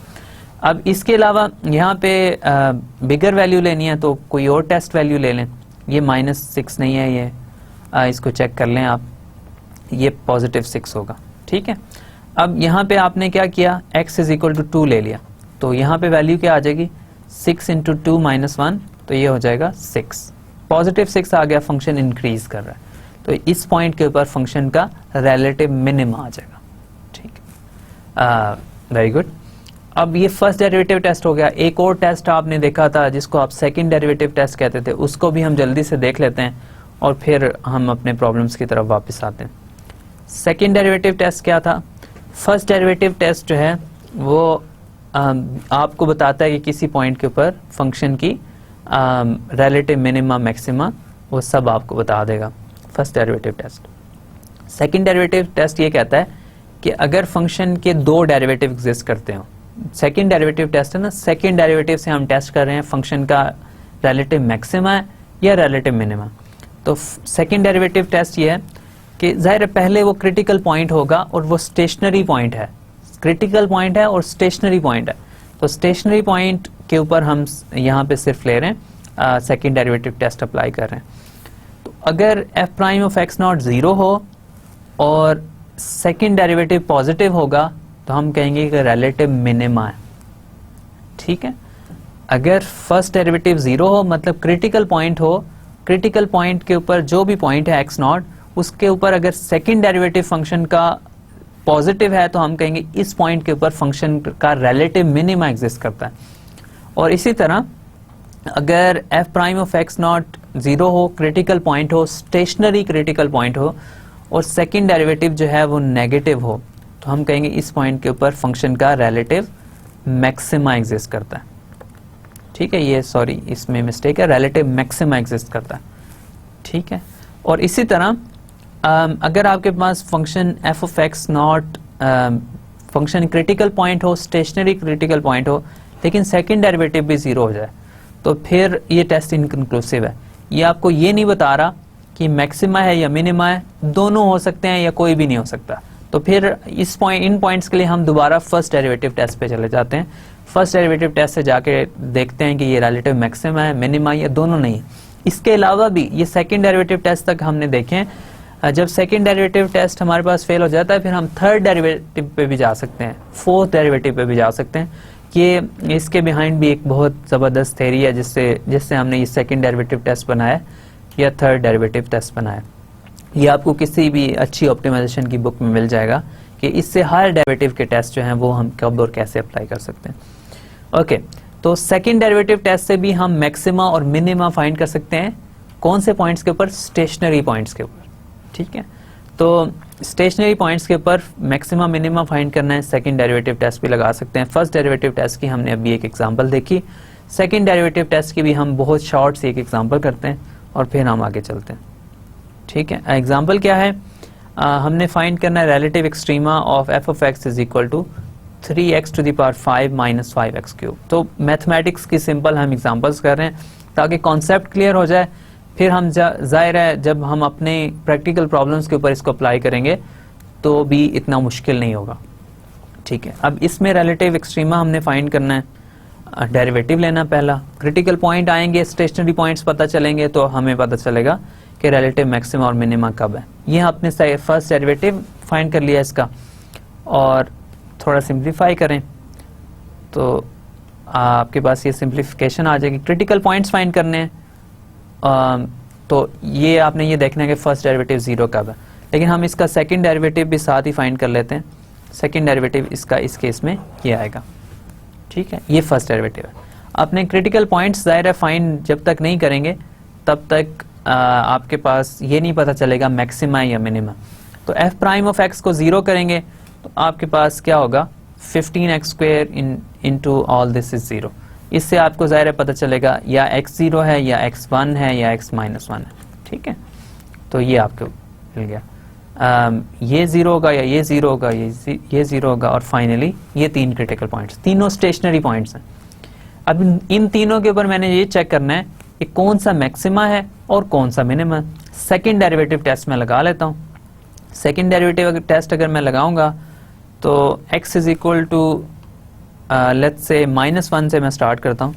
अब इसके अलावा यहाँ पे बिगर वैल्यू लेनी है तो कोई और टेस्ट वैल्यू ले लें। ये -6 नहीं है, ये इसको चेक कर लें आप, ये +6 होगा। ठीक है, अब यहाँ पे आपने क्या किया, x इज इक्वल टू 2 ले लिया, तो यहाँ पे वैल्यू क्या आ जाएगी, 6 इंटू 2 माइनस 1, तो ये हो जाएगा 6, +6 आ गया, फंक्शन इंक्रीज कर रहा है। तो इस पॉइंट के ऊपर फंक्शन का रिलेटिव मिनिमा आ जाएगा। ठीक है, वेरी गुड। अब ये फर्स्ट डेरिवेटिव टेस्ट हो गया। एक और टेस्ट आपने देखा था जिसको आप सेकंड डेरिवेटिव टेस्ट कहते थे, उसको भी हम जल्दी से देख लेते हैं और फिर हम अपने प्रॉब्लम्स की तरफ वापस आते हैं। सेकंड डेरिवेटिव टेस्ट क्या था, फर्स्ट डेरिवेटिव टेस्ट जो है वो आपको बताता है कि किसी पॉइंट के ऊपर फंक्शन की रिलेटिव मिनिमा मैक्सिमा, वो सब आपको बता देगा first derivative test. Second derivative test ये कहता है कि अगर फंक्शन के दो डेरिवेटिव एग्जिस्ट करते हो, सेकंड डेरिवेटिव टेस्ट है ना, सेकंड डेरिवेटिव से हम टेस्ट कर रहे हैं फंक्शन का रिलेटिव मैक्सिमा है या रिलेटिव मिनिमा। तो सेकंड डेरिवेटिव टेस्ट ये है कि जाहिर है पहले वो क्रिटिकल पॉइंट होगा और वो स्टेशनरी पॉइंट है, क्रिटिकल पॉइंट है और स्टेशनरी पॉइंट है। तो स्टेशनरी पॉइंट के ऊपर हम यहाँ पे सिर्फ ले रहे हैं, सेकंड डेरिवेटिव टेस्ट अप्लाई कर रहे हैं। तो अगर F prime of x not zero हो और सेकंड डेरिवेटिव पॉजिटिव होगा तो हम कहेंगे कि रिलेटिव मिनिमा है, ठीक है। अगर फर्स्ट डेरिवेटिव जीरो हो मतलब क्रिटिकल पॉइंट हो, क्रिटिकल पॉइंट के ऊपर जो भी पॉइंट है एक्स नॉट, उसके ऊपर अगर सेकंड डेरिवेटिव फंक्शन का पॉजिटिव है तो हम कहेंगे इस पॉइंट के ऊपर फंक्शन का रिलेटिव मिनिमा एग्जिस्ट करता है। और इसी तरह अगर F prime of x not zero हो, क्रिटिकल पॉइंट हो, स्टेशनरी क्रिटिकल पॉइंट हो और सेकंड डेरिवेटिव जो है वो नेगेटिव हो, तो हम कहेंगे इस पॉइंट के ऊपर फंक्शन का रिलेटिव मैक्सिमा एग्जिस्ट करता है, ठीक है। ये सॉरी इसमें मिस्टेक है, रिलेटिव मैक्सिमा एग्जिस्ट करता है, ठीक है। और इसी तरह अगर आपके पास function f of x not function critical point हो, स्टेशनरी क्रिटिकल पॉइंट हो, लेकिन सेकंड डेरिवेटिव भी जीरो हो जाए, तो फिर ये टेस्ट इनकंक्लूसिव है। ये आपको ये नहीं बता रहा कि मैक्सिमा है या मिनिमा है, दोनों हो सकते हैं या कोई भी नहीं हो सकता। तो फिर इन पॉइंट्स के लिए हम दोबारा फर्स्ट डेरिवेटिव टेस्ट पे चले जाते हैं। फर्स्ट डेरिवेटिव टेस्ट से जाके देखते हैं कि ये रिलेटिव मैक्सिमा है, मिनिमा, या दोनों नहीं है। इसके अलावा भी ये सेकंड डेरिवेटिव टेस्ट तक हमने देखे हैं। जब सेकंड डेरिवेटिव टेस्ट हमारे पास फेल हो जाता है फिर हम थर्ड डेरिवेटिव पे भी जा सकते हैं, फोर्थ डेरिवेटिव पे भी जा सकते हैं। ये इसके बिहाइंड भी एक बहुत ज़बरदस्त थ्योरी है जिससे हमने ये सेकंड डेरिवेटिव टेस्ट बनाया या थर्ड डेरिवेटिव टेस्ट बनाया। ये आपको किसी भी अच्छी ऑप्टिमाइजेशन की बुक में मिल जाएगा कि इससे हर डेरिवेटिव के टेस्ट जो हैं वो हम कब और कैसे अप्लाई कर सकते हैं। ओके, तो सेकंड डेरिवेटिव टेस्ट से भी हम मैक्सिमा और मिनिमा फाइंड कर सकते हैं। कौन से पॉइंट्स के ऊपर? स्टेशनरी पॉइंट्स के ऊपर, ठीक है। तो स्टेशनरी पॉइंट्स के ऊपर मैक्सिमा मिनिमा फाइंड करना है, सेकंड डेरिवेटिव टेस्ट भी लगा सकते हैं। फर्स्ट डेरिवेटिव टेस्ट की हमने अभी एक एग्जांपल देखी, सेकंड डेरिवेटिव टेस्ट की भी हम बहुत शॉर्ट सी एक एग्जांपल करते हैं और फिर हम आगे चलते हैं, ठीक है। एग्जांपल क्या है? हमने फाइंड करना है relative extrema of f of x is equal to 3x to the power 5 minus 5x cube. तो मैथमेटिक्स की सिंपल हम एग्जांपल्स कर रहे हैं ताकि कॉन्सेप्ट क्लियर हो जाए। फिर हम जाहिर है जब हम अपने प्रैक्टिकल प्रॉब्लम्स के ऊपर इसको अप्लाई करेंगे तो भी इतना मुश्किल नहीं होगा, ठीक है। अब इसमें रिलेटिव एक्सट्रीमा हमने फाइंड करना है, डेरिवेटिव लेना पहला, क्रिटिकल पॉइंट आएंगे, स्टेशनरी पॉइंट्स पता चलेंगे तो हमें पता चलेगा कि रिलेटिव मैक्सिमा और मिनिमा कब है। ये आपने फर्स्ट डेरिवेटिव फाइंड कर लिया इसका, और थोड़ा सिंप्लीफाई करें तो आपके पास ये सिंप्लीफिकेशन आ जाएगी। क्रिटिकल पॉइंट्स फाइंड करने हैं, तो ये आपने ये देखना है कि फर्स्ट डेरिवेटिव जीरो कब है, लेकिन हम इसका सेकंड डेरिवेटिव भी साथ ही फाइंड कर लेते हैं। सेकंड डेरिवेटिव इसका इस केस में ये आएगा, ठीक है। ये फर्स्ट डेरिवेटिव है। अपने क्रिटिकल पॉइंट्स जाहिर है फाइंड जब तक नहीं करेंगे तब तक आपके पास ये नहीं पता चलेगा मैक्सिमा या मिनिमा। तो एफ प्राइम ऑफ एक्स को जीरो करेंगे तो आपके पास क्या होगा? 15x square into all this is zero. इससे आपको जाहिर है पता चलेगा या x जीरो है या x 1 है या x माइनस 1 है, ठीक है। तो ये आपको मिल गया, ये जीरो होगा या ये जीरो होगा, ये जीरो होगा, और फाइनली ये तीन क्रिटिकल पॉइंट्स, तीनों स्टेशनरी पॉइंट्स हैं। अब इन तीनों के ऊपर मैंने ये चेक करना है कि कौन सा मैक्सिमा है और कौन सा मिनिमा है। सेकेंड डेरिवेटिव टेस्ट में लगा लेता हूँ। सेकेंड डेरिवेटिव टेस्ट अगर मैं लगाऊंगा तो x is equal to let's say -1 से मैं स्टार्ट करता हूँ।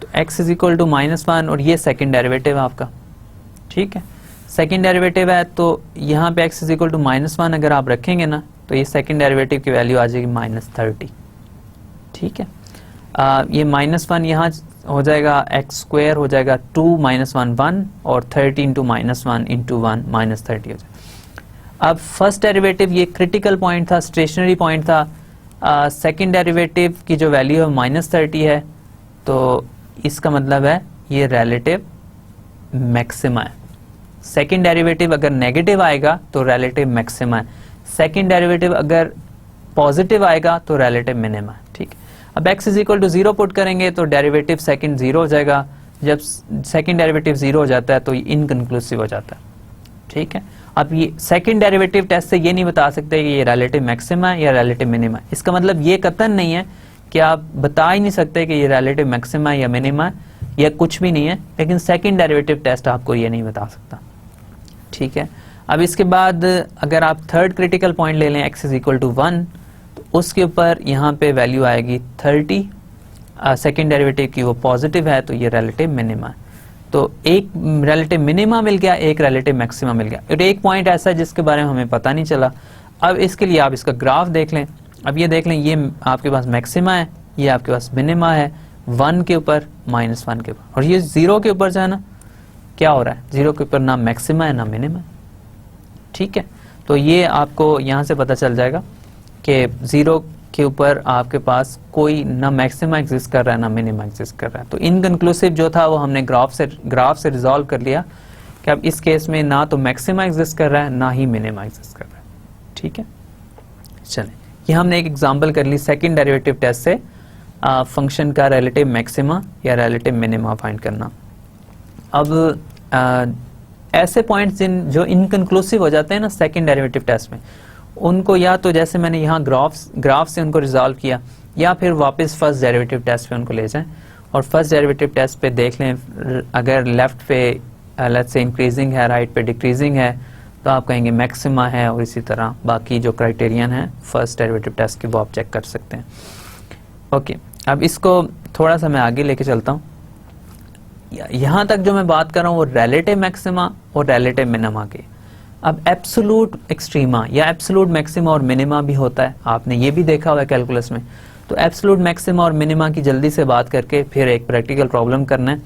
तो x इज इक्वल टू -1 और ये सेकेंड डेरिवेटिव है आपका, ठीक है। सेकेंड डेरिवेटिव है तो यहाँ पे x इज इक्वल टू -1 अगर आप रखेंगे ना तो ये सेकेंड डेरिवेटिव की वैल्यू आ जाएगी -30, ठीक है। ये -1 यहाँ हो जाएगा, x स्क्वायर हो जाएगा 2 - 1 1 और 13 to -1 into 1 -30 हो जाएगा। अब फर्स्ट डेरिवेटिव ये क्रिटिकल पॉइंट था, स्टेशनरी पॉइंट था। सेकंड डेरिवेटिव की जो वैल्यू है -30 है, तो इसका मतलब है ये रिलेटिव मैक्सिमा है। सेकंड डेरिवेटिव अगर नेगेटिव आएगा तो रिलेटिव मैक्सिमा है। सेकंड डेरिवेटिव अगर पॉजिटिव आएगा तो रिलेटिव मिनिमा, ठीक है। अब x is equal to 0 put करेंगे तो डेरिवेटिव सेकंड 0 हो जाएगा, जब सेकंड डेरिवेटिव 0 हो जाता है तो ये इनकंक्लूसिव हो जाता है, ठीक है। अब ये सेकंड डेरिवेटिव टेस्ट से ये नहीं बता सकते कि ये रिलेटिव मैक्सिमा है या रिलेटिव मिनिमा है। इसका मतलब ये कतन नहीं है कि आप बता ही नहीं सकते कि ये रिलेटिव मैक्सिमा या मिनिमा है या कुछ भी नहीं है, लेकिन सेकंड डेरिवेटिव टेस्ट आपको ये नहीं बता सकता, ठीक है। अब इसके बाद अगर आप थर्ड क्रिटिकल पॉइंट ले लें x इज इक्वल टू 1 तो उसके ऊपर यहाँ पे वैल्यू आएगी 30, सेकंड डेरिवेटिव की वो पॉजिटिव है तो ये रिलेटिव मिनिमा है। तो एक रिलेटिव मिनिमा मिल गया, एक रिलेटिव मैक्सिमा मिल गया, और एक पॉइंट ऐसा है जिसके बारे में हमें पता नहीं चला। अब इसके लिए आप इसका ग्राफ देख लें। अब ये देख लें, ये आपके पास मैक्सिमा है, ये आपके पास मिनिमा है, 1 के ऊपर -1 के ऊपर, और ये 0 के ऊपर जो है ना क्या हो रहा है, 0 के ऊपर ना मैक्सिमा है ना मिनिमा है, ठीक है। तो ये आपको यहाँ से पता चल जाएगा कि 0 के ऊपर आपके पास कोई ना मैक्सिमा एग्जिस्ट कर रहा है ना मिनिमा एग्जिस्ट कर रहा है। तो इनकंक्लूसिव जो था वो हमने ग्राफ से रिजॉल्व कर लिया कि अब इस केस में ना तो मैक्सिमा एग्जिस्ट कर रहा है ना ही मिनिमा एग्जिस्ट कर रहा है, ठीक है। चलें, ये हमने एक एग्जांपल कर ली सेकंड डेरिवेटिव टेस्ट से फंक्शन का रिलेटिव मैक्सिमा या रिलेटिव मिनिमा फाइंड करना। अब ऐसे पॉइंट्स जो इनकंक्लूसिव हो जाते हैं ना सेकंड डेरिवेटिव टेस्ट में, उनको या तो जैसे मैंने यहाँ ग्राफ से उनको रिजॉल्व किया, या फिर वापस फर्स्ट डेरिवेटिव टेस्ट पे उनको ले जाएं और फर्स्ट डेरिवेटिव टेस्ट पे देख लें, अगर लेफ्ट पे लेट्स से इंक्रीजिंग है, राइट पे डिक्रीजिंग है, तो आप कहेंगे मैक्सिमा है, और इसी तरह बाकी जो क्राइटेरियन है फर्स्ट डेरिवेटिव टेस्ट के वो आप चेक कर सकते हैं। ओके, अब इसको थोड़ा सा मैं आगे लेके चलता हूँ। यहाँ तक जो मैं बात कर रहा हूँ वो रिलेटिव मैक्सिमा और रिलेटिव मिनिमा की। अब एब्सोलूट एक्सट्रीमा या एब्सोलूट मैक्सिमा और मिनिमा भी होता है, आपने ये भी देखा हुआ है कैलकुलस में। तो एब्सोलूट मैक्सिमा और मिनिमा की जल्दी से बात करके फिर एक प्रैक्टिकल प्रॉब्लम करना है।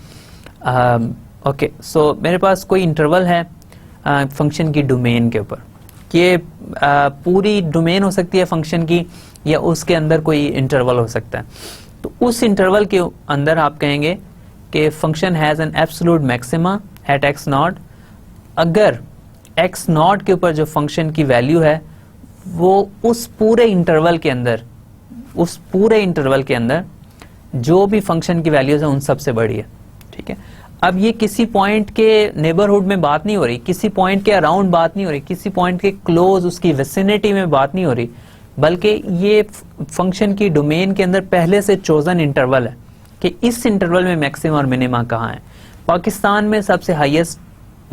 ओके, सो मेरे पास कोई इंटरवल है फंक्शन की डोमेन के ऊपर, कि पूरी डोमेन हो सकती है फंक्शन की या उसके अंदर कोई इंटरवल हो सकता है। तो उस इंटरवल के अंदर आप कहेंगे कि function has an absolute maxima eight x not, अगर x नॉट के ऊपर जो फंक्शन की वैल्यू है वो उस पूरे इंटरवल के अंदर जो भी फंक्शन की वैल्यूज है उन सबसे बड़ी है, ठीक है। अब ये किसी पॉइंट के नेबरहुड में बात नहीं हो रही, किसी पॉइंट के अराउंड बात नहीं हो रही, किसी पॉइंट के क्लोज उसकी विसिनिटी में बात नहीं हो रही, बल्कि ये फंक्शन की डोमेन के अंदर पहले से चोजन इंटरवल है कि इस इंटरवल में मैक्सिमा और मिनिमा कहाँ है। पाकिस्तान में सबसे हाईएस्ट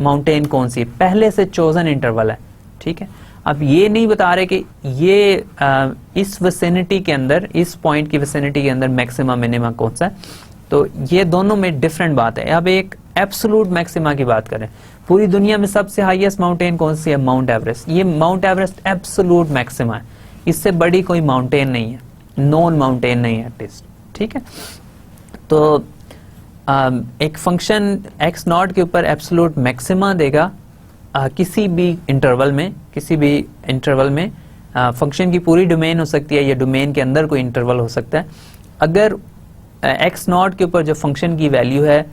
माउंटेन कौन सी, पहले से चोजन इंटरवल है, ठीक है। अब ये नहीं बता रहे कि ये इस विसिनिटी के अंदर, इस पॉइंट की विसिनिटी के अंदर मैक्सिमा मिनिमा कौन सा है, तो ये दोनों में डिफरेंट बात है। अब एक एब्सोलूट मैक्सिमा की बात करें, पूरी दुनिया में सबसे हाईएस्ट माउंटेन कौन सी है, माउंट एवरेस्ट। ये माउंट एवरेस्ट एब्सोलूट मैक्सिमा है, इससे बड़ी कोई माउंटेन नहीं है, नॉन माउंटेन नहीं है एटलीस्ट, ठीक है। तो एक फंक्शन x नॉट के ऊपर एब्सोलूट मैक्सिमा देगा किसी भी इंटरवल में, फंक्शन की पूरी डोमेन हो सकती है या डोमेन के अंदर कोई इंटरवल हो सकता है। अगर x नॉट के ऊपर जो फंक्शन की वैल्यू है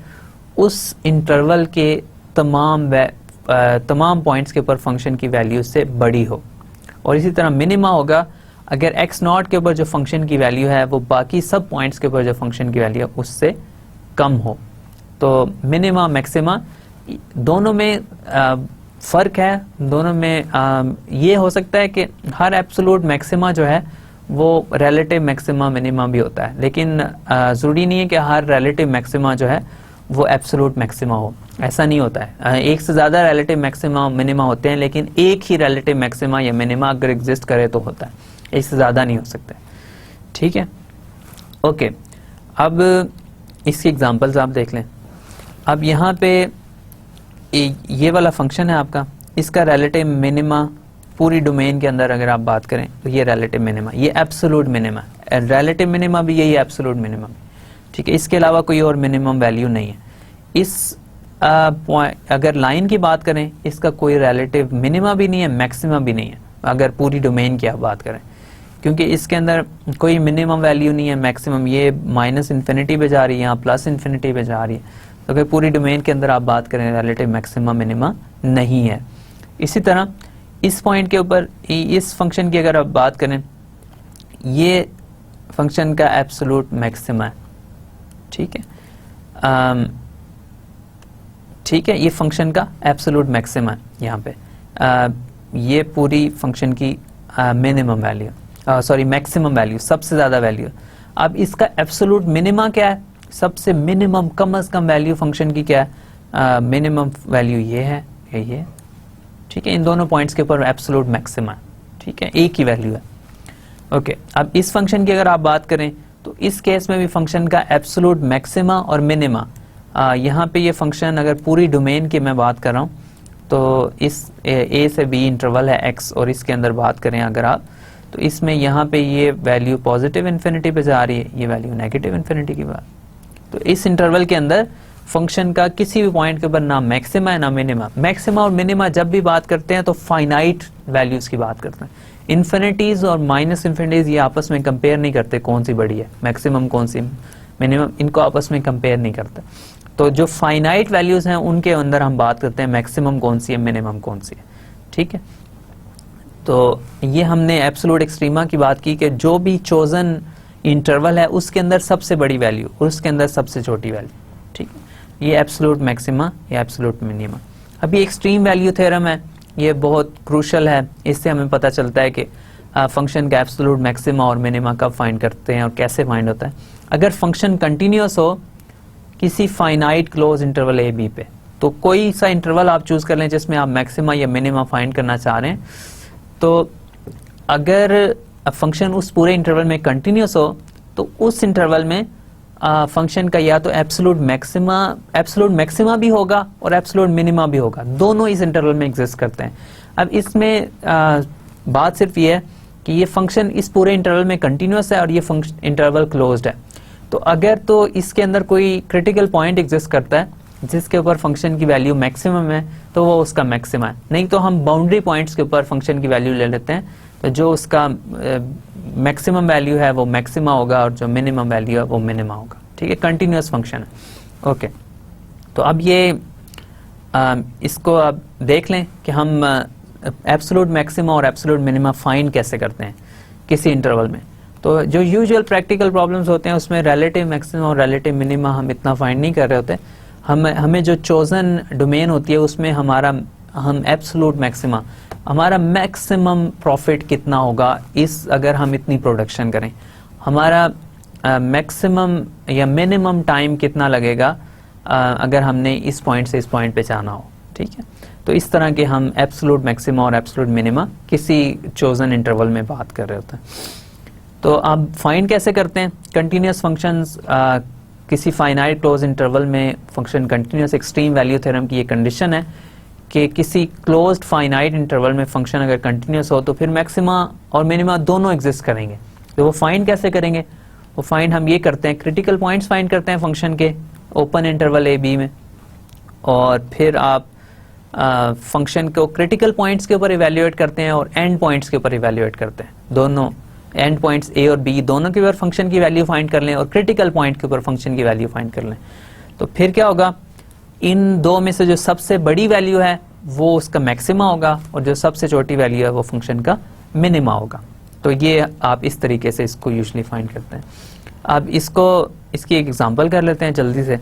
उस इंटरवल के तमाम पॉइंट्स के ऊपर फंक्शन की वैल्यू से बड़ी हो, और इसी तरह मिनिमा होगा अगर x नॉट के ऊपर जो फंक्शन की वैल्यू है वो बाकी सब पॉइंट्स के ऊपर जो फंक्शन की वैल्यू है उससे कम हो। तो मिनिमा मैक्सिमा दोनों में फर्क है, दोनों में ये हो सकता है कि हर एब्सोलूट मैक्सिमा जो है वो रिलेटिव मैक्सिमा मिनिमा भी होता है, लेकिन जरूरी नहीं है कि हर रिलेटिव मैक्सिमा जो है वो एब्सोलूट मैक्सिमा हो, ऐसा नहीं होता है। एक से ज्यादा रिलेटिव मैक्सिमा मिनिमा होते हैं, लेकिन एक ही रिलेटिव मैक्सिमा या मिनिमा अगर एग्जिस्ट करे तो होता है, एक से ज्यादा नहीं हो सकता, ठीक है। ओके, अब इसकी एग्जांपल्स आप देख लें। अब यहाँ पे ये वाला फंक्शन है आपका, इसका रिलेटिव मिनिमा पूरी डोमेन के अंदर अगर आप बात करें तो ये रिलेटिव मिनिमा, ये एब्सोलूट मिनिमा, रिलेटिव मिनिमा भी यही, एब्सोलूट मिनिमा भी, ठीक है। इसके अलावा कोई और मिनिमम वैल्यू नहीं है। इस अगर लाइन की बात करें, इसका कोई रिलेटिव मिनिमा भी नहीं है, मैक्सिमा भी नहीं है, अगर पूरी डोमेन की आप बात करें, क्योंकि इसके अंदर कोई मिनिमम वैल्यू नहीं है, मैक्सिमम ये माइनस इन्फिनिटी पे जा रही है, यहाँ प्लस इन्फिनिटी पे जा रही है। तो अगर पूरी डोमेन के अंदर आप बात करें रिलेटिव मैक्सिमा मिनिमा नहीं है। इसी तरह इस पॉइंट के ऊपर इस फंक्शन की अगर आप बात करें ये फंक्शन का एब्सोल्यूट मैक्सिमा है, ठीक है, ठीक है, ये फंक्शन का एब्सोल्यूट मैक्सिमा है यहाँ पे। ये पूरी फंक्शन की minimum value, sorry maximum value, सबसे ज़्यादा वैल्यू। अब इसका एब्सोल्यूट मिनिमा क्या है, सबसे मिनिमम कम से कम वैल्यू फंक्शन की क्या है, मिनिमम वैल्यू ये है, यही है, ठीक है। इन दोनों पॉइंट्स के ऊपर एब्सोल्यूट मैक्सिमा है, ठीक है, एक ही वैल्यू है। ओके, अब इस फंक्शन की अगर आप बात करें तो इस केस में भी फंक्शन का एब्सोल्यूट मैक्सिमा और मिनिमा, यहाँ पे ये फंक्शन अगर पूरी डोमेन की मैं बात कर रहा हूँ तो इस ए से बी इंटरवल है x, और इसके अंदर बात करें अगर आप, तो इसमें यहाँ पे ये वैल्यू पॉजिटिव इन्फिनिटी पे जा रही है, ये वैल्यू नेगेटिव इन्फिनिटी की बात। तो इस इंटरवल के अंदर फंक्शन का किसी भी पॉइंट के ऊपर ना मैक्सिमा है ना मिनिमा। मैक्सिमा और मिनिमा जब भी बात करते हैं तो फाइनाइट वैल्यूज की बात करते हैं। इन्फिनिटीज और माइनस इन्फिनिटीज ये आपस में कंपेयर नहीं करते कौन सी बड़ी है, मैक्सिमम कौन सी मिनिमम, इनको आपस में कंपेयर नहीं करते। तो जो फाइनाइट वैल्यूज हैं उनके अंदर हम बात करते हैं मैक्सिमम कौन सी है, मिनिमम कौन सी है, ठीक है। तो ये हमने एब्सोल्यूट एक्सट्रीमा की बात की कि जो भी चोजन इंटरवल है उसके अंदर सबसे बड़ी वैल्यू और उसके अंदर सबसे छोटी वैल्यू, ठीक है। ये एब्सोल्यूट मैक्सिमा, ये एब्सोल्यूट मिनिमा। अभी एक्सट्रीम वैल्यू थ्योरम है, ये बहुत क्रूशल है, इससे हमें पता चलता है कि फंक्शन का एब्सोल्यूट मैक्सिमा और मिनिमा कब फाइंड करते हैं और कैसे फाइंड होता है। अगर फंक्शन कंटिन्यूअस हो किसी finite close interval a b पे, तो कोई सा इंटरवल आप चूज कर लें जिसमें आप मैक्सिमा या मिनिमा फाइंड करना चाह रहे हैं, तो अगर फंक्शन उस पूरे इंटरवल में कंटिन्यूअस हो तो उस इंटरवल में फंक्शन का या तो एब्सोल्यूट मैक्सिमा भी होगा और एब्सोल्यूट मिनिमा भी होगा, दोनों इस इंटरवल में एग्जिस्ट करते हैं। अब इसमें बात सिर्फ ये है कि ये फंक्शन इस पूरे इंटरवल में कंटिन्यूअस है और ये इंटरवल क्लोज्ड है। तो अगर तो इसके अंदर कोई क्रिटिकल पॉइंट एग्जिस्ट करता है जिसके ऊपर फंक्शन की वैल्यू मैक्सिमम है तो वो उसका मैक्सिमा है, नहीं तो हम बाउंड्री पॉइंट्स के ऊपर फंक्शन की वैल्यू ले लेते हैं, तो जो उसका मैक्सिमम वैल्यू है वो मैक्सिमा होगा और जो मिनिमम वैल्यू है वो मिनिमा होगा, ठीक है। कंटिन्यूअस फंक्शन है, ओके। तो अब ये इसको आप देख लें कि हम एब्सोल्यूट मैक्सिमा और एब्सोल्यूट मिनिमा फाइंड कैसे करते हैं किसी इंटरवल में। तो जो यूजुअल प्रैक्टिकल प्रॉब्लम्स होते हैं उसमें रिलेटिव मैक्सिमा और रिलेटिव मिनिमा हम इतना फाइंड नहीं कर रहे होते। हमें जो चोजन डोमेन होती है उसमें हम एब्सोल्यूट मैक्सिमा, हमारा मैक्सिमम प्रॉफिट कितना होगा इस अगर हम इतनी प्रोडक्शन करें, हमारा मैक्सिमम या मिनिमम टाइम कितना लगेगा अगर हमने इस पॉइंट से इस पॉइंट पे जाना हो, ठीक है। तो इस तरह के हम एब्सोल्यूट मैक्सिमा और एब्सोल्यूट मिनिमा किसी चोजन इंटरवल में बात कर रहे होते हैं। तो अब फाइंड कैसे करते हैं कंटिन्यूअस फंक्शंस किसी फाइनाइट क्लोज इंटरवल में function continuous. Extreme value theorem की ये कंडीशन है कि किसी क्लोज्ड फाइनाइट इंटरवल में फंक्शन अगर कंटिन्यूअस हो तो फिर मैक्सिमा और मिनिमा दोनों एग्जिस्ट करेंगे। तो वो फाइंड कैसे करेंगे, वो फाइंड हम ये करते हैं क्रिटिकल पॉइंट्स फाइंड करते हैं फंक्शन के ओपन इंटरवल ए बी में, और फिर आप फंक्शन को क्रिटिकल पॉइंट्स के ऊपर इवेल्युएट करते हैं और एंड पॉइंट्स के ऊपर इवेल्युएट करते हैं। दोनों एंड पॉइंट्स ए और बी दोनों के ऊपर फंक्शन की वैल्यू फाइंड कर लें और क्रिटिकल पॉइंट के ऊपर फंक्शन की वैल्यू फाइंड कर लें। तो फिर क्या होगा, इन दो में से जो सबसे बड़ी वैल्यू है वो उसका मैक्सिमा होगा और जो सबसे छोटी वैल्यू है वो फंक्शन का मिनिमा होगा। तो ये आप इस तरीके से इसको यूजुअली फाइंड करते हैं। अब इसकी एक एग्जांपल कर लेते हैं जल्दी से।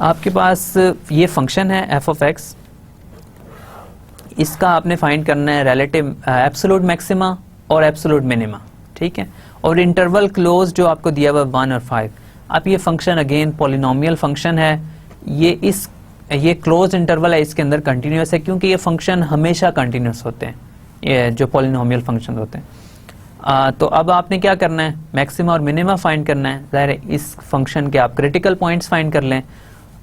आपके पास ये फंक्शन है एफ ऑफ एक्स, इसका आपने फाइंड करना है रिलेटिव एब्सोल्यूट मैक्सिमा और एब्सोल्यूट मिनिमा, ठीक है। और इंटरवल क्लोज जो आपको दिया हुआ 1 और 5। अब ये फंक्शन अगेन पॉलिनोमियल फंक्शन है, ये क्लोज इंटरवल है, इसके अंदर कंटिन्यूअस है क्योंकि ये फंक्शन हमेशा कंटिन्यूअस होते हैं, ये जो पॉलिनोमियल फंक्शन होते हैं। तो अब आपने क्या करना है, मैक्सिमा और मिनिमा फाइंड करना है। ज़ाहिर है इस फंक्शन के आप क्रिटिकल पॉइंट्स फाइंड कर लें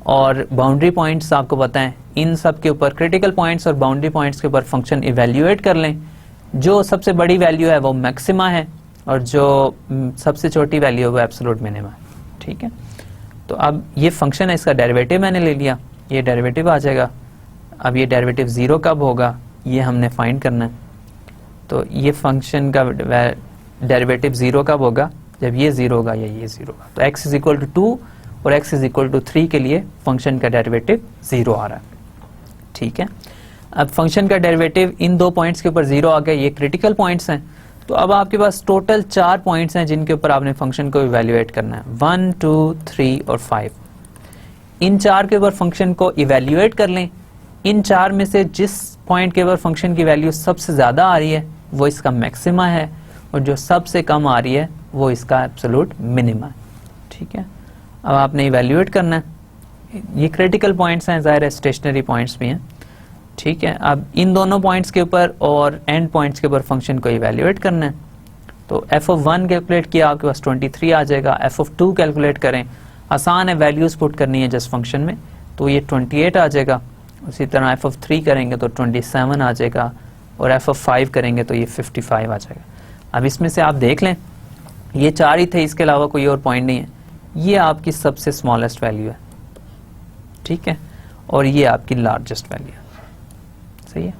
और बाउंड्री पॉइंट्स आपको बताएं, इन सब के ऊपर क्रिटिकल पॉइंट्स और बाउंड्री पॉइंट्स के ऊपर फंक्शन इवेल्युएट कर लें। जो सबसे बड़ी वैल्यू है वो मैक्सिमा है और जो सबसे छोटी वैल्यू है वो एब्सोल्यूट मिनिमा है, ठीक है। तो अब ये फंक्शन है, इसका डेरिवेटिव मैंने ले लिया, ये डेरिवेटिव आ जाएगा। अब ये डेरिवेटिव 0 कब होगा ये हमने फाइंड करना है। तो ये फंक्शन का डेरिवेटिव 0 कब होगा, जब ये 0 होगा या ये 0 होगा। तो x = 2 और x = 3 के लिए फंक्शन का डेरिवेटिव 0 आ रहा है, ठीक है। अब फंक्शन का डेरिवेटिव इन दो पॉइंट्स के ऊपर 0 आ गया, ये क्रिटिकल पॉइंट्स हैं। तो अब आपके पास टोटल 4 पॉइंट्स हैं जिनके ऊपर आपने फंक्शन को इवेल्युएट करना है, 1, 2, 3 और 5। इन 4 के ऊपर फंक्शन को इवेल्युएट कर लें। इन 4 में से जिस पॉइंट के ऊपर फंक्शन की वैल्यू सबसे ज़्यादा आ रही है वो इसका मैक्सिमा है, और जो सबसे कम आ रही है वो इसका एब्सोल्यूट मिनिमा है। ठीक है, अब आपने इवेल्युएट करना है। ये क्रिटिकल पॉइंट्स हैं, ज़ाहिर है स्टेशनरी पॉइंट्स भी हैं। ठीक है, अब इन दोनों पॉइंट्स के ऊपर और एंड पॉइंट्स के ऊपर फंक्शन को इवेल्युएट करना है। तो f(1) कैलकुलेट किया, आपके पास 23 आ जाएगा। f(2) कैलकुलेट करें, आसान है, वैल्यूज पुट करनी है जस्ट फंक्शन में, तो ये 28 आ जाएगा। उसी तरह f(3) करेंगे तो 27 आ जाएगा, और f(5) करेंगे तो ये 55 आ जाएगा। अब इसमें से आप देख लें, ये 4 ही थे, इसके अलावा कोई और पॉइंट नहीं है। ये आपकी सबसे स्मॉलेस्ट वैल्यू है, ठीक है, और ये आपकी लार्जेस्ट वैल्यू है। सही है।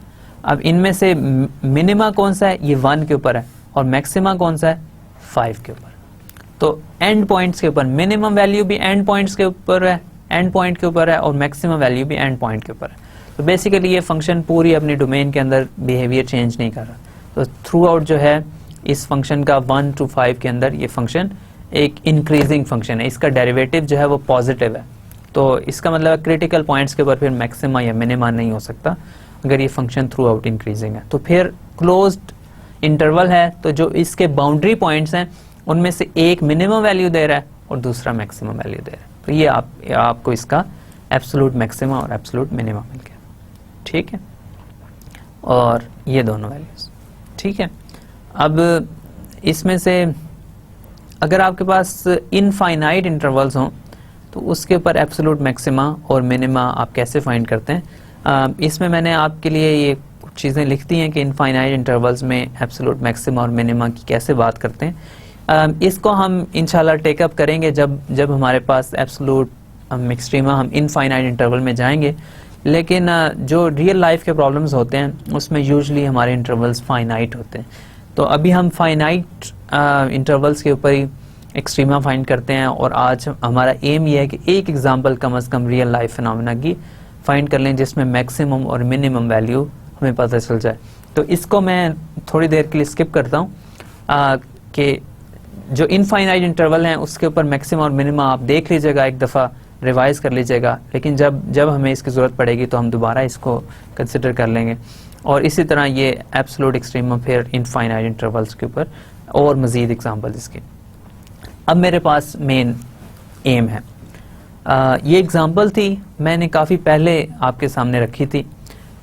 अब इनमें से मिनिमा कौन सा है, ये 1 के ऊपर है, और मैक्सिमा कौन सा है, 5 के ऊपर। तो एंड पॉइंट्स के ऊपर मिनिमम वैल्यू भी एंड पॉइंट्स के ऊपर है, एंड पॉइंट के ऊपर है, और मैक्सिमम वैल्यू भी एंड पॉइंट के ऊपर है। तो बेसिकली ये फंक्शन पूरी अपनी डोमेन के अंदर बिहेवियर चेंज नहीं कर रहा। तो थ्रू आउट जो है इस फंक्शन का 1 to 5 के अंदर ये फंक्शन एक इंक्रीजिंग फंक्शन है, इसका डेरिवेटिव जो है वो पॉजिटिव है। तो इसका मतलब क्रिटिकल पॉइंट्स के ऊपर फिर मैक्सिमा या मिनिमा नहीं हो सकता अगर ये फंक्शन थ्रू आउट इंक्रीजिंग है। तो फिर क्लोज्ड इंटरवल है, तो जो इसके बाउंड्री पॉइंट्स हैं उनमें से एक मिनिमम वैल्यू दे रहा है और दूसरा मैक्सिमम वैल्यू दे रहा है। तो ये आपको इसका एब्सोल्यूट मैक्सिमा और एब्सोल्यूट मिनिमा मिल गया। ठीक है, और ये दोनों वैल्यूज। ठीक है, अब इसमें से अगर आपके पास इनफाइनाइट इंटरवल्स हों तो उसके ऊपर एब्सोल्यूट मैक्सिमा और मिनिमा आप कैसे फाइंड करते हैं। इसमें मैंने आपके लिए ये कुछ चीज़ें लिख दी हैं कि इनफाइनाइट इंटरवल्स में एब्सोल्यूट मैक्सिमा और मिनिमा की कैसे बात करते हैं। इसको हम इंशाल्लाह टेकअप करेंगे जब हमारे पास एब्सोल्यूट एक्सट्रीमा हम इनफाइनाइट इंटरवल में जाएंगे। लेकिन जो रियल लाइफ के प्रॉब्लम्स होते हैं उसमें यूजुअली हमारे इंटरवल्स फाइनाइट होते हैं। तो अभी हम फाइनाइट इंटरवल्स के ऊपर ही एक्सट्रीमा फाइंड करते हैं, और आज हमारा एम ये है कि एक एग्जांपल कम से कम रियल लाइफ फिनोमेना की फाइंड कर लें जिसमें मैक्सिमम और मिनिमम वैल्यू हमें पता चल जाए। तो इसको मैं थोड़ी देर के लिए स्किप करता हूँ कि जो इनफाइनाइट इंटरवल हैं उसके ऊपर मैक्सिमम और मिनिमम आप देख लीजिएगा, एक दफ़ा रिवाइज कर लीजिएगा, लेकिन जब हमें इसकी ज़रूरत पड़ेगी तो हम दोबारा इसको कंसिडर कर लेंगे। और इसी तरह ये एब्सोल्यूट एक्सट्रीमम फिर इनफाइनाइट इंटरवल्स के ऊपर और मज़ीद एग्जांपल इसके। अब मेरे पास मेन एम है, ये एग्जांपल थी मैंने काफ़ी पहले आपके सामने रखी थी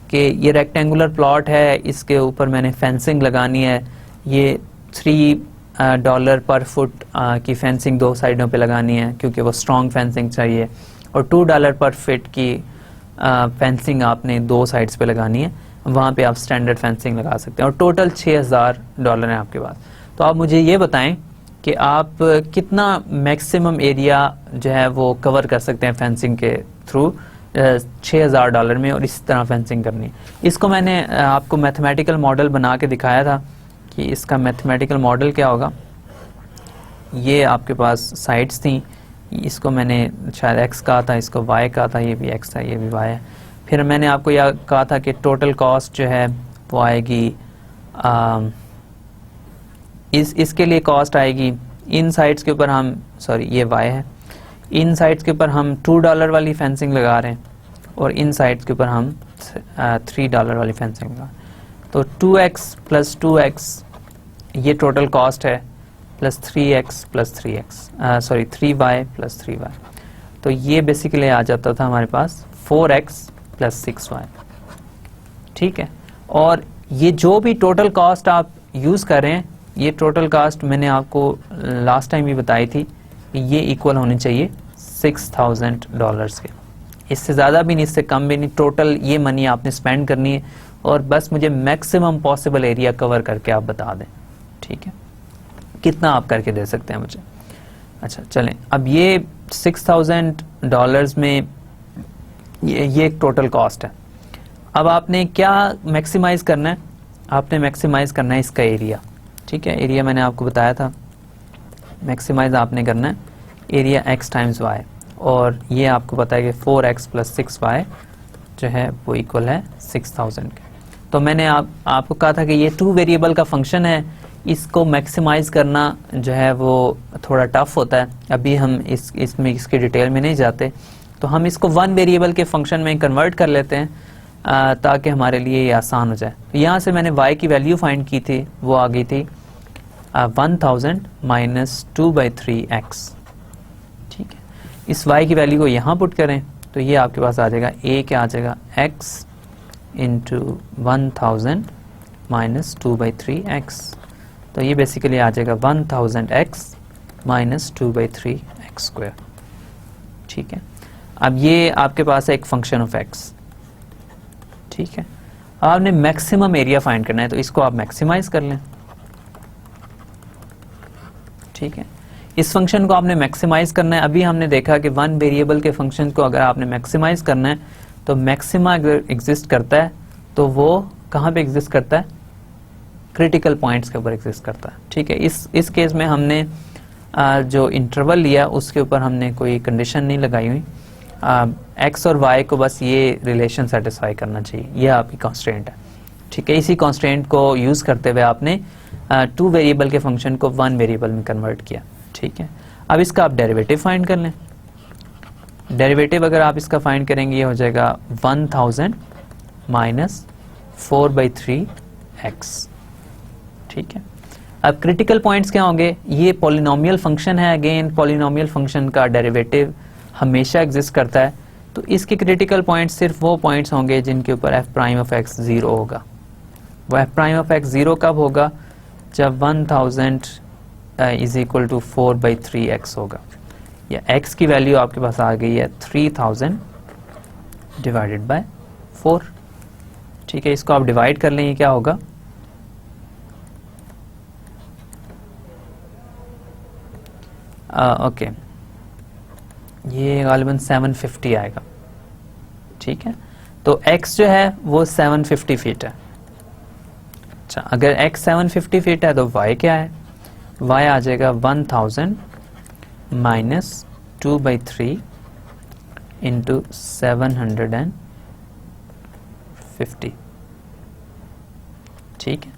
कि ये रेक्टेंगुलर प्लॉट है, इसके ऊपर मैंने फेंसिंग लगानी है। ये $3 पर फुट की फेंसिंग 2 साइडों पे लगानी है क्योंकि वो स्ट्रॉन्ग फेंसिंग चाहिए, और $2 पर फीट की फेंसिंग आपने 2 साइड्स पे लगानी है। वहाँ पे आप स्टैंडर्ड फेंसिंग लगा सकते हैं, और टोटल $6000 है आपके पास। तो आप मुझे ये बताएं कि आप कितना मैक्सिमम एरिया जो है वो कवर कर सकते हैं फेंसिंग के थ्रू $6000 में, और इस तरह फेंसिंग करनी है। इसको मैंने आपको मैथमेटिकल मॉडल बना के दिखाया था कि इसका मैथमेटिकल मॉडल क्या होगा। ये आपके पास साइड्स थी, इसको मैंने शायद x कहा था, इसको y कहा था, ये भी x है, ये भी y है। फिर मैंने आपको यह कहा था कि टोटल कॉस्ट जो है वो आएगी, इसके लिए कॉस्ट आएगी इन साइड्स के ऊपर हम, सॉरी ये y है, इन साइड्स के ऊपर हम $2 वाली फेंसिंग लगा रहे हैं, और इन साइड्स के ऊपर हम $3 वाली फेंसिंग लगा रहे हैं। तो 2x + 2x ये टोटल कॉस्ट है, plus 3x + 3x, sorry 3y + 3y। तो ये बेसिकली आ जाता था हमारे पास 4x + 6y। ठीक है, और ये जो भी टोटल कॉस्ट आप यूज़ कर रहे हैं, ये टोटल कॉस्ट मैंने आपको लास्ट टाइम भी बताई थी कि ये इक्वल होनी चाहिए $6000 के। इससे ज़्यादा भी नहीं, इससे कम भी नहीं। टोटल ये मनी आपने स्पेंड करनी है, और बस मुझे मैक्सिमम पॉसिबल एरिया कवर करके आप बता दें। ठीक है, कितना आप करके दे सकते हैं मुझे। अच्छा चलें, अब ये $6000 में ये एक टोटल कॉस्ट है। अब आपने क्या मैक्सिमाइज करना है, आपने मैक्सिमाइज करना है इसका एरिया। ठीक है, एरिया मैंने आपको बताया था, मैक्सिमाइज आपने करना है एरिया x × y, और ये आपको पता है कि 4x + 6y जो है वो इक्वल है 6000 के। तो मैंने आपको कहा था कि ये 2 वेरिएबल का फंक्शन है, इसको मैक्सिमाइज करना जो है वो थोड़ा टफ होता है। अभी हम इसमें इसकी डिटेल में नहीं जाते, तो हम इसको वन वेरिएबल के फंक्शन में कन्वर्ट कर लेते हैं ताकि हमारे लिए ये आसान हो जाए। तो यहाँ से मैंने y की वैल्यू फाइंड की थी, वो आ गई थी 1000 माइनस 2/3x। ठीक है, इस y की वैल्यू को यहाँ पुट करें तो ये आपके पास आ जाएगा a क्या आ जाएगा x इंटू 1000 माइनस 2/3x। तो ये बेसिकली आ जाएगा 1000x माइनस 2/3x स्क्वायर। ठीक है, अब ये आपके पास है एक फंक्शन ऑफ x। ठीक है, आपने मैक्सिमम एरिया फाइंड करना है, तो इसको आप मैक्सिमाइज कर लें। ठीक है, इस फंक्शन को आपने मैक्सिमाइज करना है। अभी हमने देखा कि वन वेरिएबल के फंक्शन को अगर आपने मैक्सिमाइज करना है तो मैक्सिमा अगर एग्जिस्ट करता है तो वो कहाँ पे एग्जिस्ट करता है? क्रिटिकल पॉइंट्स के ऊपर एग्जिस्ट करता है। ठीक है, इस केस में हमने जो इंटरवल लिया उसके ऊपर हमने कोई कंडीशन नहीं लगाई हुई। एक्स और वाई को बस ये रिलेशन सेटिस्फाई करना चाहिए, ये आपकी कॉन्स्टेंट है। ठीक है, इसी कॉन्स्टेंट को यूज करते हुए आपने टू वेरिएबल के फंक्शन को वन वेरिएबल में कन्वर्ट किया। ठीक है, अब इसका आप डेरिवेटिव फाइंड कर लें। डेरिवेटिव अगर आप इसका फाइंड करेंगे ये हो जाएगा 1000 माइनस 4/3x। ठीक है, अब क्रिटिकल पॉइंट्स क्या होंगे? ये पॉलिनोमियल फंक्शन है, अगेन पॉलिनोमियल फंक्शन का डेरिवेटिव हमेशा एग्जिस्ट करता है, तो इसके क्रिटिकल पॉइंट्स सिर्फ वो पॉइंट्स होंगे जिनके ऊपर f प्राइम ऑफ x 0 होगा। वो f प्राइम ऑफ x 0 कब होगा? जब 1000 इज इक्वल टू 4/3x होगा, या x की वैल्यू आपके पास आ गई है 3000 डिवाइडेड बाय 4। ठीक है, इसको आप डिवाइड कर लें, ये क्या होगा? ओके, ये गालिबन 750 आएगा। ठीक है, तो x जो है वो 750 फीट है। अच्छा, अगर x 750 फीट है तो y क्या है? y आ जाएगा 1000 माइनस 2/3 इंटू 750। ठीक है,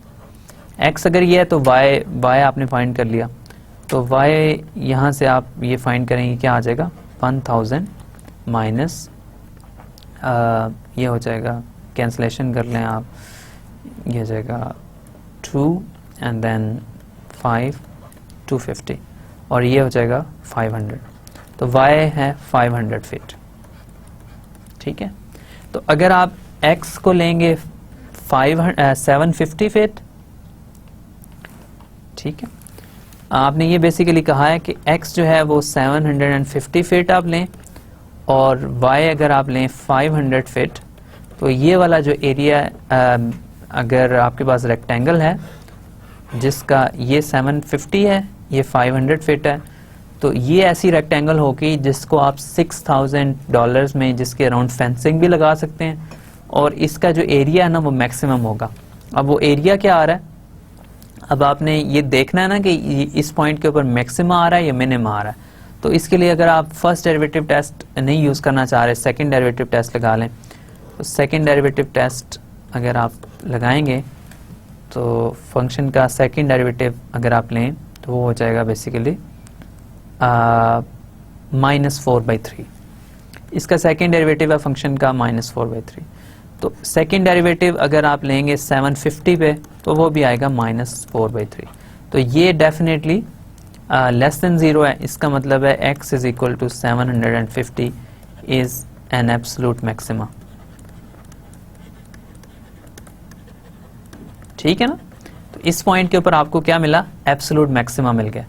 x अगर ये है तो y आपने फाइंड कर लिया, तो y यहाँ से आप ये फाइंड करेंगे क्या आ जाएगा? 1000 माइनस ये हो जाएगा, कैंसलेशन कर लें आप, ये हो जाएगा 2 एंड देन 5 250 और ये हो जाएगा 500। तो y है 500 फीट। ठीक है, तो अगर आप x को लेंगे 750 फीट, ठीक है, आपने ये बेसिकली कहा है कि x जो है वो 750 फीट आप लें और y अगर आप लें 500 फीट, तो ये वाला जो एरिया अगर आपके पास रेक्टेंगल है जिसका ये 750 है, ये 500 फीट है, तो ये ऐसी रेक्टेंगल होगी जिसको आप $6000 में जिसके अराउंड फेंसिंग भी लगा सकते हैं और इसका जो एरिया है ना वो मैक्सिमम होगा। अब वो एरिया क्या आ रहा है? अब आपने ये देखना है ना कि इस पॉइंट के ऊपर मैक्सिमा आ रहा है या मिनिमा आ रहा है। तो इसके लिए अगर आप फर्स्ट डेरिवेटिव टेस्ट नहीं यूज़ करना चाह रहे, सेकंड डेरिवेटिव टेस्ट लगा लें। तो सेकंड डेरिवेटिव टेस्ट अगर आप लगाएंगे तो फंक्शन का सेकंड डेरिवेटिव अगर आप लें तो वो हो जाएगा बेसिकली -4/3। इसका सेकंड डेरिवेटिव है फंक्शन का -4/3। तो सेकंड डेरिवेटिव अगर आप लेंगे 750 पे तो वो भी आएगा -4/3। तो ये डेफिनेटली लेस देन 0 है। इसका मतलब है x is equal to 750 is an absolute maxima. ठीक है ना, तो इस पॉइंट के ऊपर आपको क्या मिला? एब्सोल्यूट मैक्सिमा मिल गया।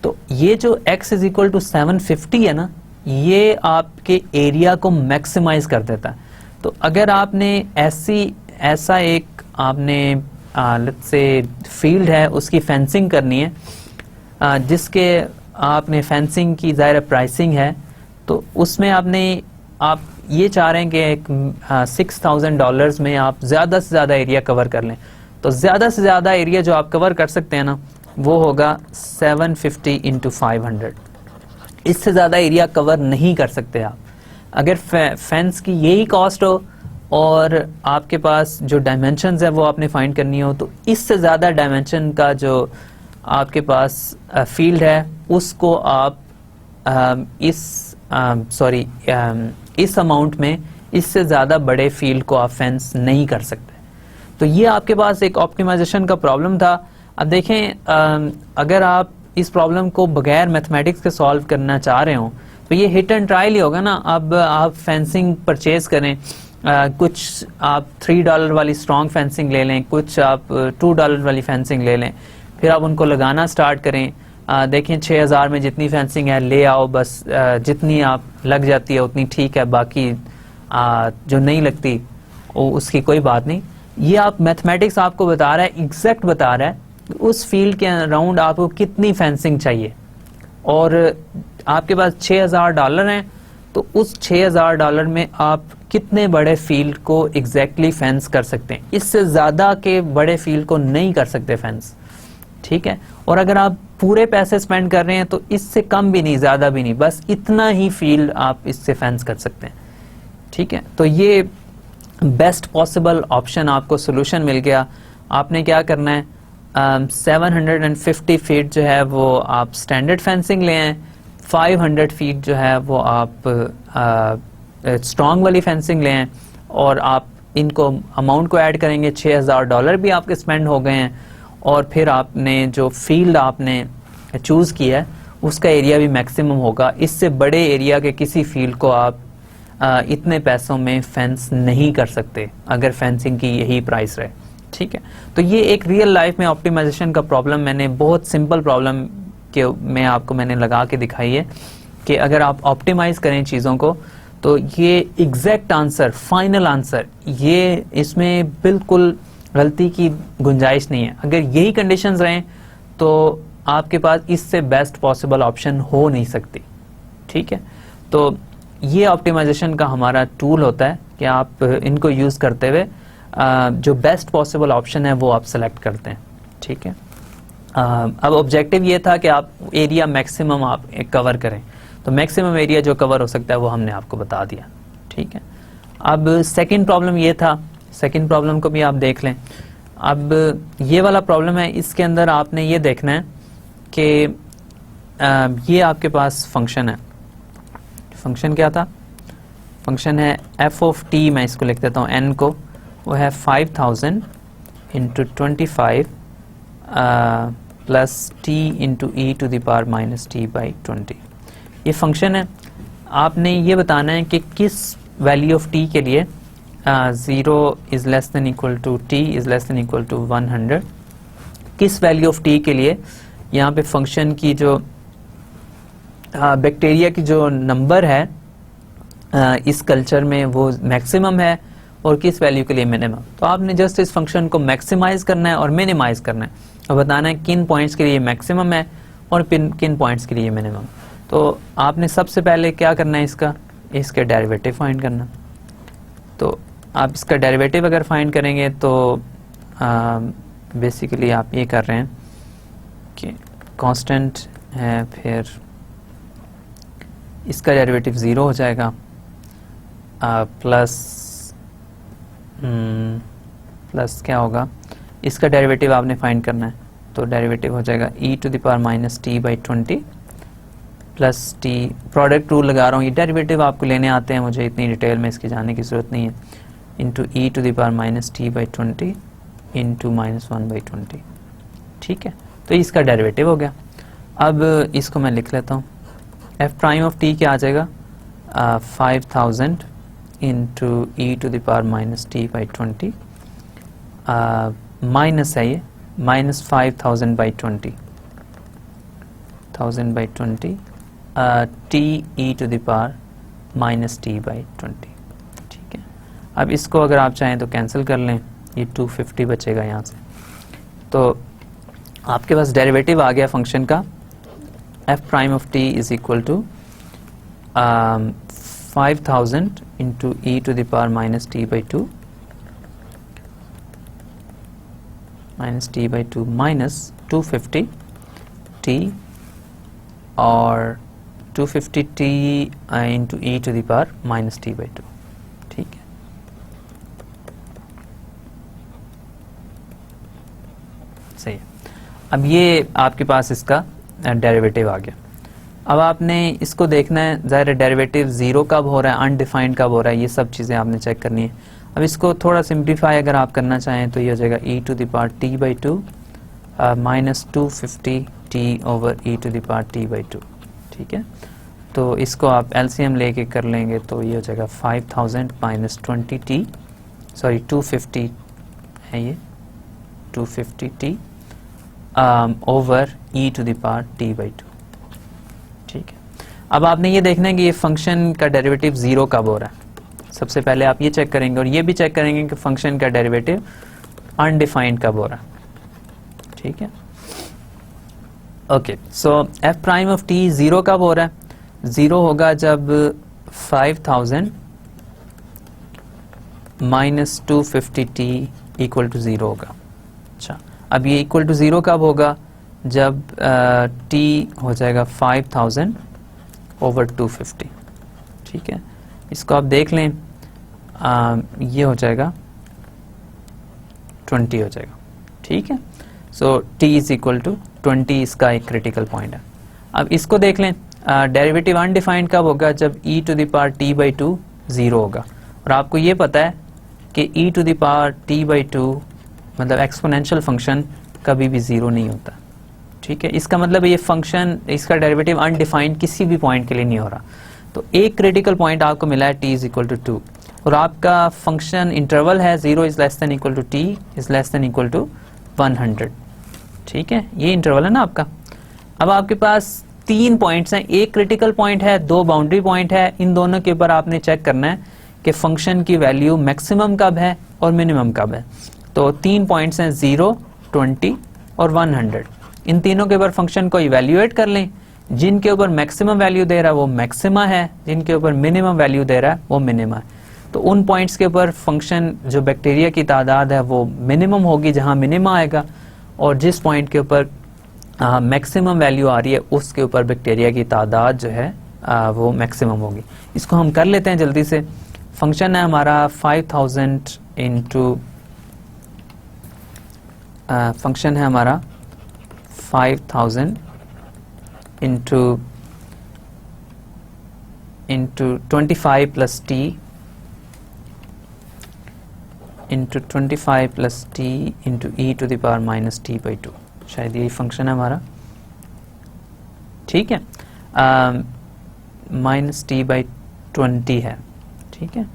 तो ये जो x इज इक्वल टू 750 है ना, ये आपके एरिया को मैक्सिमाइज कर देता है। तो अगर आपने ऐसा एक आपने लेट्स से फील्ड है उसकी फेंसिंग करनी है, जिसके आपने फेंसिंग की ज़ाहिर प्राइसिंग है, तो उसमें आप ये चाह रहे हैं कि एक $6000 में आप ज़्यादा से ज़्यादा एरिया कवर कर लें। तो ज़्यादा से ज़्यादा एरिया जो आप कवर कर सकते हैं ना वो होगा 750 इंटू 500। इससे ज़्यादा एरिया कवर नहीं कर सकते आप। अगर फेंस की यही कॉस्ट हो और आपके पास जो डायमेंशंस है वो आपने फाइंड करनी हो, तो इससे ज़्यादा डायमेंशन का जो आपके पास फील्ड है उसको आप इस अमाउंट में इससे ज़्यादा बड़े फील्ड को आप फेंस नहीं कर सकते। तो ये आपके पास एक ऑप्टिमाइजेशन का प्रॉब्लम था। अब देखें, अगर आप इस प्रॉब्लम को बगैर मैथमेटिक्स के सॉल्व करना चाह रहे हो तो ये हिट एंड ट्रायल ही होगा ना। अब आप फेंसिंग परचेज करें, कुछ आप $3 वाली स्ट्रॉन्ग फेंसिंग ले लें, कुछ आप $2 वाली फेंसिंग ले लें, फिर आप उनको लगाना स्टार्ट करें। देखें 6000 में जितनी फेंसिंग है ले आओ, बस जितनी आप लग जाती है उतनी ठीक है, बाकी जो नहीं लगती उसकी कोई बात नहीं। ये आप मैथमेटिक्स आपको बता रहा है, एग्जैक्ट बता रहा है उस फील्ड के अराउंड आपको कितनी फेंसिंग चाहिए, और आपके पास $6000 हैं तो उस $6000 में आप कितने बड़े फील्ड को एग्जैक्टली फेंस कर सकते हैं। इससे ज़्यादा के बड़े फील्ड को नहीं कर सकते फेंस, ठीक है। और अगर आप पूरे पैसे स्पेंड कर रहे हैं तो इससे कम भी नहीं, ज़्यादा भी नहीं, बस इतना ही फील्ड आप इससे फेंस कर सकते हैं, ठीक है। तो ये बेस्ट पॉसिबल ऑप्शन आपको सोल्यूशन मिल गया। आपने क्या करना है, 750 फीट जो है वो आप स्टैंडर्ड फेंसिंग ले आए, 500 फीट जो है वो आप स्ट्रॉन्ग वाली फेंसिंग ले आए, और आप इनको अमाउंट को ऐड करेंगे, $6000 भी आपके स्पेंड हो गए हैं, और फिर आपने जो फील्ड आपने चूज़ किया है उसका एरिया भी मैक्सिमम होगा। इससे बड़े एरिया के किसी फील्ड को आप इतने पैसों में फेंस नहीं कर सकते अगर फेंसिंग की यही प्राइस रहे, ठीक है। तो ये एक रियल लाइफ में ऑप्टिमाइजेशन का प्रॉब्लम मैंने बहुत सिंपल प्रॉब्लम के में आपको मैंने लगा के दिखाई है कि अगर आप ऑप्टिमाइज करें चीज़ों को तो ये एग्जैक्ट आंसर, फाइनल आंसर, ये इसमें बिल्कुल गलती की गुंजाइश नहीं है। अगर यही कंडीशंस रहें तो आपके पास इससे बेस्ट पॉसिबल ऑप्शन हो नहीं सकती, ठीक है। तो ये ऑप्टिमाइजेशन का हमारा टूल होता है कि आप इनको यूज़ करते हुए जो बेस्ट पॉसिबल ऑप्शन है वो आप सेलेक्ट करते हैं, ठीक है। अब ऑब्जेक्टिव ये था कि आप एरिया मैक्सिमम आप कवर करें, तो मैक्सिमम एरिया जो कवर हो सकता है वो हमने आपको बता दिया, ठीक है। अब सेकंड प्रॉब्लम ये था, सेकंड प्रॉब्लम को भी आप देख लें। अब ये वाला प्रॉब्लम है, इसके अंदर आपने ये देखना है कि ये आपके पास फंक्शन है। फंक्शन क्या था, फंक्शन है f ऑफ t, मैं इसको लिख देता हूँ n को, वो है 5000 into 25 plus t into e to the power minus t by 20। ये फंक्शन है। आपने ये बताना है कि किस वैल्यू ऑफ t के लिए 0 is less than equal to t is less than equal to 100, किस वैल्यू ऑफ t के लिए यहाँ पे फंक्शन की जो बैक्टीरिया की जो नंबर है इस कल्चर में वो मैक्सिमम है और किस वैल्यू के लिए मिनिमम। तो आपने जस्ट इस फंक्शन को मैक्सिमाइज करना है और मिनिमाइज करना है और बताना है किन पॉइंट्स के लिए मैक्सिमम है और किन पॉइंट्स के लिए मिनिमम। तो आपने सबसे पहले क्या करना है, इसके डेरिवेटिव फाइंड करना। तो आप इसका डेरिवेटिव अगर फाइंड करेंगे तो बेसिकली आप ये कर रहे हैं कि कांस्टेंट है, फिर इसका डेरिवेटिव 0 हो जाएगा, प्लस क्या होगा, इसका डेरिवेटिव आपने फाइंड करना है, तो डेरिवेटिव हो जाएगा e to the power minus t by 20 plus t, product rule लगा रहा हूँ, ये डेरिवेटिव आपको लेने आते हैं, मुझे इतनी डिटेल में इसकी जाने की ज़रूरत नहीं है, into e to the power minus t by 20 into minus 1 by 20, ठीक है। तो इसका डेरिवेटिव हो गया। अब इसको मैं लिख लेता हूँ, f प्राइम ऑफ t क्या आ जाएगा, 5000 into e to the power minus t by 20 minus है ये minus 5000 by 20 by 20 t e to the power minus t by 20, ठीक है। अब इसको अगर आप चाहें तो कैंसिल कर लें, ये 250 बचेगा यहाँ से। तो आपके पास डेरिवेटिव आ गया फंक्शन का, f prime of t is equal to 5000 into e to the power minus t by 2 minus 250 t और 250 t into e to the power minus t by 2, ठीक है। अब ये आपके पास इसका डेरिवेटिव आ गया। अब आपने इसको देखना है, ज़ाहिर डेरिवेटिव ज़ीरो कब हो रहा है, अनडिफाइंड कब हो रहा है, ये सब चीज़ें आपने चेक करनी है। अब इसको थोड़ा सिंप्लीफाई अगर आप करना चाहें तो ये हो जाएगा e to the power t by two minus 250 t over e to the power t by two. ठीक है, तो इसको आप एलसीएम लेके कर लेंगे तो ये हो जाएगा 5000 माइनस 20t, सॉरी 250 है ये, 250t over e to the power t by two. ठीक है, अब आपने ये देखना है कि ये फंक्शन का डेरिवेटिव ज़ीरो कब हो रहा है। सबसे पहले आप ये चेक करेंगे और ये भी चेक करेंगे कि फंक्शन का डेरिवेटिव अनडिफाइंड कब हो रहा है। ठीक है, okay, so F prime of T zero कब हो रहा है, ज़ीरो होगा जब 5000 minus 250t equal to zero होगा। अच्छा, अब ये इक्वल टू ज़ीरो कब होगा, जब t हो जाएगा 5000 ओवर 250। ठीक है, इसको आप देख लें, ये हो जाएगा 20 हो जाएगा। ठीक है, सो t इज इक्वल टू 20 इसका एक क्रिटिकल पॉइंट है। अब इसको देख लें, डेरिवेटिव अनडिफाइंड कब होगा, जब e to the power t by two zero होगा। और आपको ये पता है कि e to the power t by two मतलब एक्सपोनेंशियल फंक्शन कभी भी ज़ीरो नहीं होता। ठीक है, इसका मतलब ये फंक्शन, इसका डेरिवेटिव अनडिफाइंड किसी भी पॉइंट के लिए नहीं हो रहा। तो एक क्रिटिकल पॉइंट आपको मिला है t इज इक्वल टू 2 और आपका फंक्शन इंटरवल है 0 is less than equal to t is less than equal to 100। ठीक है, ये इंटरवल है ना आपका। अब आपके पास तीन पॉइंट्स हैं, एक क्रिटिकल पॉइंट है, दो बाउंड्री पॉइंट है। इन दोनों के ऊपर आपने चेक करना है कि फंक्शन की वैल्यू मैक्सिमम कब है और मिनिमम कब है। तो तीन पॉइंट्स हैं 0, 20 और 100। इन तीनों के ऊपर फंक्शन को इवेल्युएट कर लें। जिनके ऊपर मैक्सिमम वैल्यू दे रहा है वो मैक्सिमा है, जिनके ऊपर मिनिमम वैल्यू दे रहा है वो मिनिमा है। तो उन पॉइंट्स के ऊपर फंक्शन जो बैक्टीरिया की तादाद है वो मिनिमम होगी जहां मिनिमा आएगा, और जिस पॉइंट के ऊपर मैक्सिमम वैल्यू आ रही है उसके ऊपर बैक्टीरिया की तादाद जो है वो मैक्सिमम होगी। इसको हम कर लेते हैं जल्दी से। फंक्शन है हमारा 5000 इंटू फंक्शन है हमारा 5000 into 25 plus t into 25 plus t into e to the power minus t by two. शायद यही फंक्शन है हमारा। ठीक है, माइनस टी बाई 20 है। ठीक है,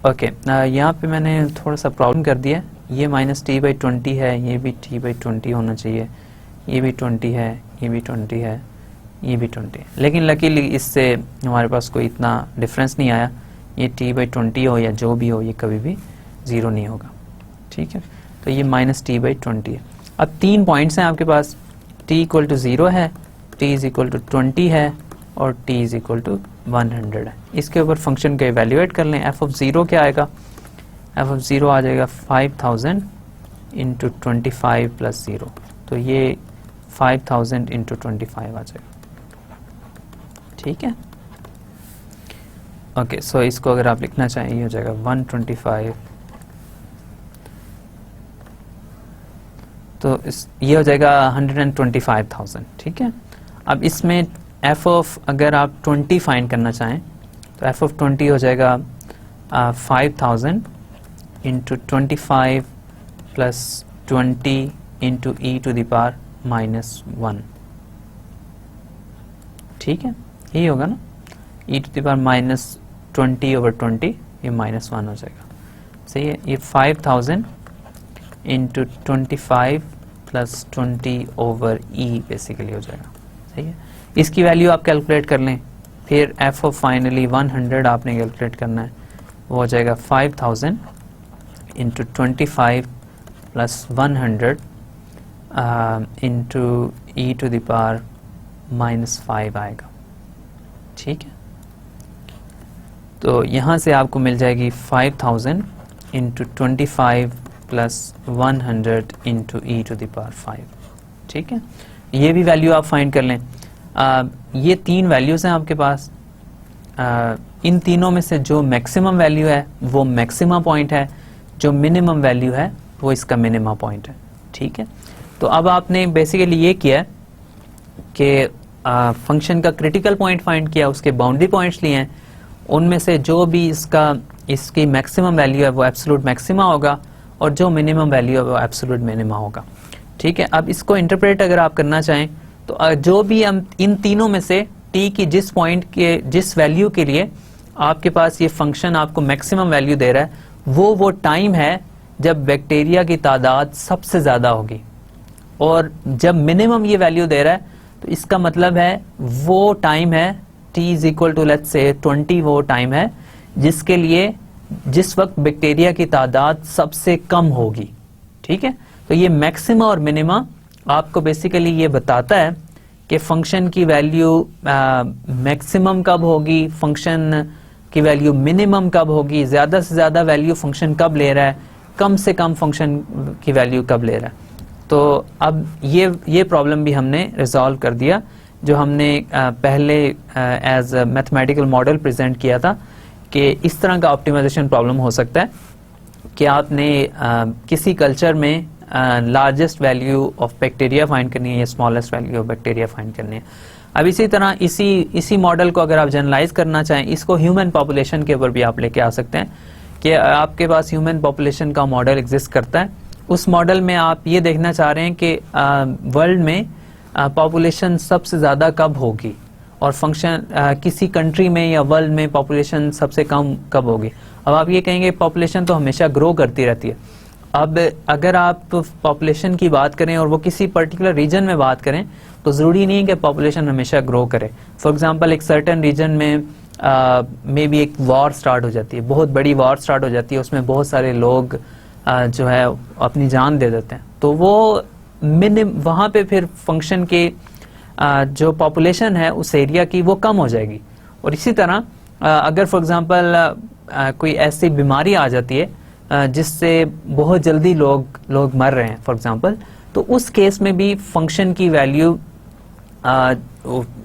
ओके, यहाँ पे मैंने थोड़ा सा प्रॉब्लम कर दिया। ये माइनस टी बाई 20 है, ये भी टी बाई 20 होना चाहिए, ये भी 20 है, ये भी 20 है, ये भी 20 है। लेकिन लकीली इससे हमारे पास कोई इतना डिफरेंस नहीं आया। ये टी बाई 20 हो या जो भी हो, ये कभी भी ज़ीरो नहीं होगा। ठीक है, तो ये माइनस टी बाई 20 है। अब तीन पॉइंट्स हैं आपके पास, t इक्वल टू 0 है, t इज इक्वल टू 20 है और t इज इक्वल टू 100 है। इसके ऊपर फंक्शन को एवेल्युएट कर लें। f ऑफ 0 क्या आएगा, f ऑफ 0 आ जाएगा 5000 इंटू 25 प्लस 0। तो ये 5000 इंटू 25 आ जाएगा। ठीक है, ओके, सो इसको अगर आप लिखना चाहें ये हो जाएगा 125। तो ये हो जाएगा 125,000। ठीक है, अब इसमें f ऑफ अगर आप 20 फाइंड करना चाहें तो f ऑफ 20 हो जाएगा 5000 into 25 plus 20 into e to the power minus 1। ठीक है, यही होगा ना, e to the power minus 20 over 20, ये माइनस 1 हो जाएगा। सही है, ये 5000 इंटू 25 प्लस 20 ओवर ई बेसिकली हो जाएगा। सही है, इसकी वैल्यू आप कैलकुलेट कर लें। फिर एफ ऑफ फाइनली 100 आपने कैलकुलेट करना है, वो हो जाएगा 5000 into 25 plus 100 into e to the power minus 5 आएगा। ठीक है, तो यहाँ से आपको मिल जाएगी 5000 into 25 plus 100 into e to the power 5। ठीक है, ये भी वैल्यू आप फाइंड कर लें। ये तीन वैल्यूज़ हैं आपके पास। इन तीनों में से जो मैक्सिमम वैल्यू है वो मैक्सिमा पॉइंट है, जो मिनिमम वैल्यू है वो इसका मिनिमम पॉइंट है। ठीक है, तो अब आपने बेसिकली ये किया कि फंक्शन का क्रिटिकल पॉइंट फाइंड किया, उसके बाउंड्री पॉइंट्स लिए हैं, उनमें से जो भी इसकी मैक्सिमम वैल्यू है वो एब्सोल्यूट मैक्सिमा होगा और जो मिनिमम वैल्यू है वो एब्सोल्यूट मिनिमा होगा। ठीक है, अब इसको इंटरप्रेट अगर आप करना चाहें तो जो भी हम इन तीनों में से t की जिस पॉइंट के जिस वैल्यू के लिए आपके पास ये फंक्शन आपको मैक्सिमम वैल्यू दे रहा है वो टाइम है जब बैक्टीरिया की तादाद सबसे ज़्यादा होगी, और जब मिनिमम ये वैल्यू दे रहा है तो इसका मतलब है वो टाइम है t is equal to let's say 20, वो टाइम है जिसके लिए जिस वक्त बैक्टीरिया की तादाद सबसे कम होगी। ठीक है, तो ये मैक्सिमा और मिनिमा आपको बेसिकली ये बताता है कि फंक्शन की वैल्यू मैक्सिमम कब होगी, फंक्शन की वैल्यू मिनिमम कब होगी, ज़्यादा से ज़्यादा वैल्यू फंक्शन कब ले रहा है, कम से कम फंक्शन की वैल्यू कब ले रहा है। तो अब ये प्रॉब्लम भी हमने रिजॉल्व कर दिया जो हमने पहले एज मैथमेटिकल मॉडल प्रेजेंट किया था कि इस तरह का ऑप्टिमाइजेशन प्रॉब्लम हो सकता है कि आपने किसी कल्चर में largest value of bacteria find करनी है या smallest value of bacteria find करनी है। अब इसी तरह इसी मॉडल को अगर आप जनरलाइज करना चाहें, इसको ह्यूमन पॉपुलेशन के ऊपर भी आप लेके आ सकते हैं कि आपके पास ह्यूमन पॉपुलेशन का मॉडल एग्जिस्ट करता है। उस मॉडल में आप ये देखना चाह रहे हैं कि वर्ल्ड में पॉपुलेशन सबसे ज़्यादा कब होगी और फंक्शन किसी कंट्री में या वर्ल्ड में पॉपुलेशन सबसे कम कब होगी। अब आप ये कहेंगे पॉपुलेशन तो हमेशा ग्रो करती रहती है। अब अगर आप पॉपुलेशन की बात करें और वो किसी पर्टिकुलर रीजन में बात करें तो ज़रूरी नहीं है कि पॉपुलेशन हमेशा ग्रो करे। फॉर एग्जांपल एक सर्टेन रीजन में मे बी एक वॉर स्टार्ट हो जाती है, बहुत बड़ी वॉर स्टार्ट हो जाती है, उसमें बहुत सारे लोग जो है अपनी जान दे देते हैं, तो वो वहाँ पे फिर फंक्शन के जो पॉपुलेशन है उस एरिया की वो कम हो जाएगी। और इसी तरह अगर फॉर एग्जांपल कोई ऐसी बीमारी आ जाती है जिससे बहुत जल्दी लोग मर रहे हैं फॉर एग्जांपल, तो उस केस में भी फंक्शन की वैल्यू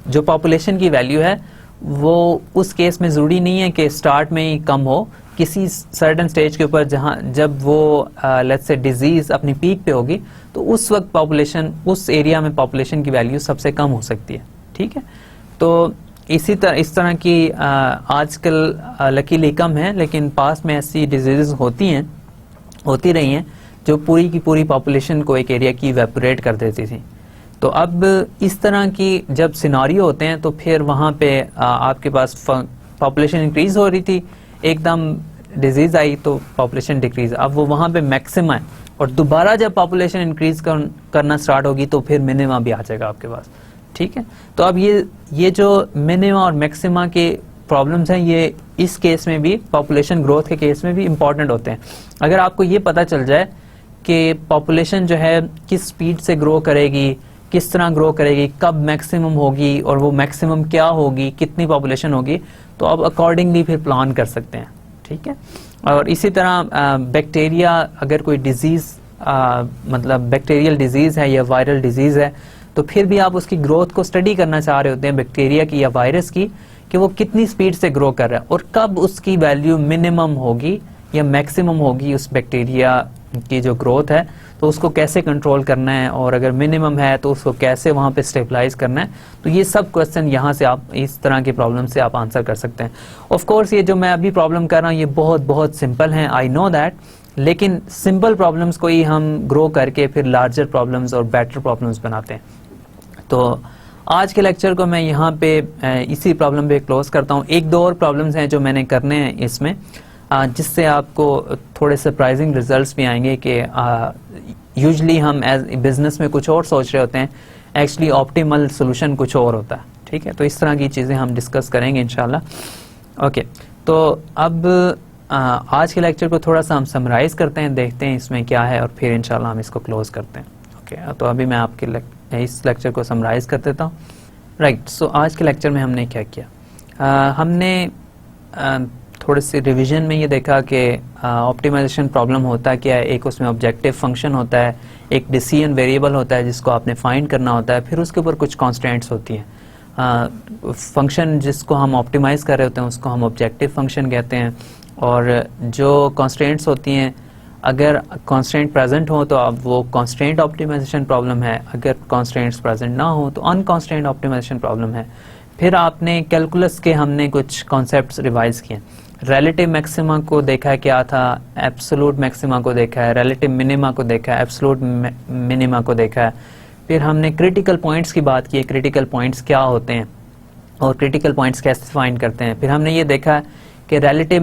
जो पॉपुलेशन की वैल्यू है वो उस केस में ज़रूरी नहीं है कि स्टार्ट में ही कम हो, किसी सर्टेन स्टेज के ऊपर जब वो लेट्स से डिजीज़ अपनी पीक पे होगी तो उस वक्त पॉपुलेशन उस एरिया में पॉपुलेशन की वैल्यू सबसे कम हो सकती है। ठीक है, तो इस तरह की आजकल लकीली कम है, लेकिन पास में ऐसी डिजीज़ होती रही हैं जो पूरी की पूरी पॉपुलेशन को एक एरिया की इवेपोरेट कर देती थी। तो अब इस तरह की जब सिनारियो होते हैं तो फिर वहाँ पे आपके पास पॉपुलेशन इंक्रीज हो रही थी, एकदम डिजीज़ आई तो पॉपुलेशन डिक्रीज, अब वो वहाँ पे मैक्सिमा है और दोबारा जब पॉपुलेशन इंक्रीज करना स्टार्ट होगी तो फिर मिनिमा भी आ जाएगा आपके पास। ठीक है, तो अब ये जो मिनिमा और मैक्सिमा के प्रॉब्लम्स हैं ये इस केस में भी पॉपुलेशन ग्रोथ के केस में भी इम्पॉर्टेंट होते हैं। अगर आपको ये पता चल जाए कि पॉपुलेशन जो है किस स्पीड से ग्रो करेगी, किस तरह ग्रो करेगी, कब मैक्सिमम होगी और वो मैक्सिमम क्या होगी, कितनी पॉपुलेशन होगी, तो आप अकॉर्डिंगली फिर प्लान कर सकते हैं। ठीक है, और इसी तरह बैक्टीरिया अगर कोई डिजीज़ मतलब बैक्टीरियल डिजीज़ है या वायरल डिजीज़ है तो फिर भी आप उसकी ग्रोथ को स्टडी करना चाह रहे होते हैं बैक्टीरिया की या वायरस की कि वो कितनी स्पीड से ग्रो कर रहा है और कब उसकी वैल्यू मिनिमम होगी या मैक्सिमम होगी उस बैक्टीरिया की जो ग्रोथ है, तो उसको कैसे कंट्रोल करना है और अगर मिनिमम है तो उसको कैसे वहाँ पे स्टेबलाइज करना है। तो ये सब क्वेश्चन यहाँ से आप इस तरह के प्रॉब्लम से आप आंसर कर सकते हैं। ऑफ कोर्स ये जो मैं अभी प्रॉब्लम कर रहा हूँ ये बहुत सिंपल हैं, आई नो दैट, लेकिन सिंपल प्रॉब्लम्स को ही हम ग्रो करके फिर लार्जर प्रॉब्लम्स और बेटर प्रॉब्लम्स बनाते हैं। तो आज के लेक्चर को मैं यहाँ पे इसी प्रॉब्लम पे क्लोज करता हूँ। एक दो और प्रॉब्लम्स हैं जो मैंने करने हैं इसमें, जिससे आपको थोड़े सरप्राइजिंग रिजल्ट्स भी आएंगे कि यूजुअली हम एज बिजनेस में कुछ और सोच रहे होते हैं, एक्चुअली ऑप्टिमल सोल्यूशन कुछ और होता है। ठीक है, तो इस तरह की चीज़ें हम डिस्कस करेंगे इंशाल्लाह। ओके, तो अब आज के लेक्चर को थोड़ा सा हम समराइज़ करते हैं, देखते हैं इसमें क्या है और फिर इंशाल्लाह हम इसको क्लोज करते हैं। ओके, तो अभी मैं आपके इस लेक्चर को समराइज़ कर देता हूँ। राइट, सो आज के लेक्चर में हमने क्या किया, हमने थोड़े से रिवीजन में ये देखा कि ऑप्टिमाइजेशन प्रॉब्लम होता क्या है। एक उसमें ऑब्जेक्टिव फंक्शन होता है, एक डिसीजन वेरिएबल होता है जिसको आपने फाइंड करना होता है, फिर उसके ऊपर कुछ कॉन्स्टेंट्स होती हैं। फंक्शन जिसको हम ऑप्टिमाइज़ कर रहे होते हैं उसको हम ऑब्जेक्टिव फंक्शन कहते हैं, और जो कॉन्स्टेंट्स होती हैं अगर कॉन्स्टेंट प्रेजेंट हो तो अब वो कॉन्स्टेंट ऑप्टिमाइजेशन प्रॉब्लम है, अगर कॉन्स्टेंट्स प्रेजेंट ना हो तो अनकॉन्स्टेंट ऑप्टिमाइजेशन प्रॉब्लम है। फिर आपने कैलकुलस के हमने कुछ कॉन्सेप्ट्स रिवाइज किए, रिलेटिव मैक्सिमा को देखा है क्या था, एब्सोलूट मैक्सिमा को देखा है, रिलेटिव मिनिमा को देखा है, एब्सोलूट मिनिमा को देखा है। फिर हमने क्रिटिकल पॉइंट्स की बात की है, क्रिटिकल पॉइंट्स क्या होते हैं और क्रिटिकल पॉइंट्स कैसे फाइंड करते हैं। फिर हमने ये देखा कि रिलेटिव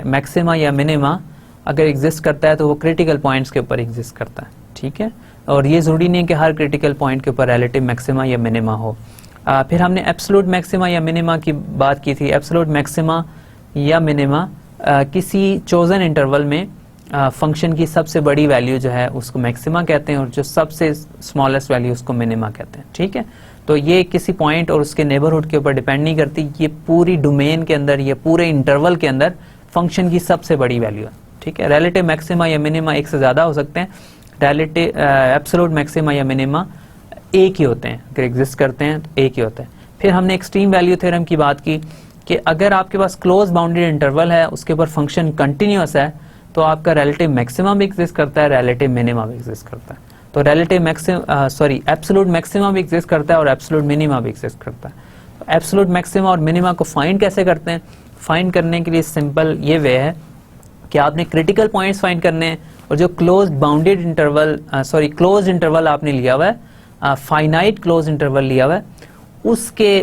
मैक्सिमा या मिनिमा अगर एग्जिस्ट करता है तो वो क्रिटिकल पॉइंट्स के ऊपर एग्जिस्ट करता है, ठीक है। और ये ज़रूरी नहीं है कि हर क्रिटिकल पॉइंट के ऊपर रिलेटिव मैक्सिमा या मिनिमा हो। फिर हमने एब्सोलूट मैक्सिमा या मिनिमा की बात की थी। एब्सोलूट मैक्सिमा या मिनिमा किसी चोजन इंटरवल में फंक्शन की सबसे बड़ी वैल्यू जो है उसको मैक्सिमा कहते हैं और जो सबसे स्मॉलेस्ट वैल्यू उसको मिनिमा कहते हैं, ठीक है। तो ये किसी पॉइंट और उसके नेबरहुड के ऊपर डिपेंड नहीं करती, ये पूरी डोमेन के अंदर, ये पूरे इंटरवल के अंदर फंक्शन की सबसे बड़ी वैल्यू है, ठीक है। रिलेटिव मैक्सिमा या मिनिमा एक से ज़्यादा हो सकते हैं, रिलेटिव एब्सोलूट मैक्सिमा या मिनिमा एक ही होते हैं, अगर एग्जिस्ट करते हैं तो एक ही होते हैं। फिर हमने एक्सट्रीम वैल्यू थ्योरम की बात की कि अगर आपके पास क्लोज बाउंडेड इंटरवल है, उसके ऊपर फंक्शन कंटिन्यूअस है, तो आपका रिलेटिव मैक्सिमा भी एग्जिस्ट करता है, रिलेटिव मिनिमा भी एग्जिस्ट करता है। तो रिलेटिव एब्सोलूट मैक्सिमा भी एग्जिस्ट करता है और एब्सोलूट मिनिमा भी एग्जिस्ट करता है। तो एब्सोलूट मैक्सिमा और मिनिमा को फाइंड कैसे करते हैं? फाइंड करने के लिए सिंपल ये वे है कि आपने क्रिटिकल पॉइंट्स फाइंड करने हैं और जो close bounded interval close interval आपने लिया हुआ है, फाइनाइट क्लोज इंटरवल लिया हुआ है, उसके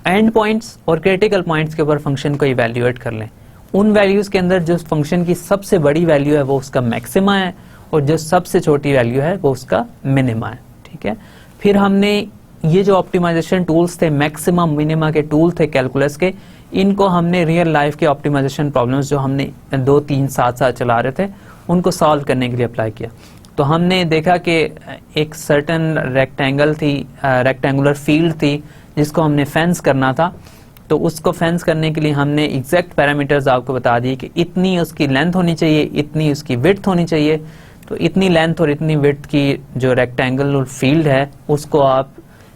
एंड पॉइंट्स और क्रिटिकल पॉइंट्स के ऊपर फंक्शन को इवेल्युएट कर लें। उन वैल्यूज के अंदर जो फंक्शन की सबसे बड़ी वैल्यू है वो उसका मैक्सिमा है और जो सबसे छोटी वैल्यू है वो उसका मिनिमा है, ठीक है। फिर हमने ये जो ऑप्टिमाइजेशन टूल्स थे, मैक्सिमा मिनिमा के टूल थे कैलकुलस के, इनको हमने रियल लाइफ के ऑप्टिमाइजेशन प्रॉब्लम्स जो हमने 2-3 साथ साथ चला रहे थे उनको सॉल्व करने के लिए अप्लाई किया। तो हमने देखा कि एक सर्टन रेक्टेंगुलर फील्ड थी जिसको हमने फेंस करना था, तो उसको फेंस करने के लिए हमने एग्जैक्ट पैरामीटर्स आपको बता दिए कि इतनी उसकी लेंथ होनी चाहिए, इतनी उसकी विड्थ होनी चाहिए। तो इतनी लेंथ और इतनी विड्थ की जो रेक्टेंगुलर फील्ड है उसको आप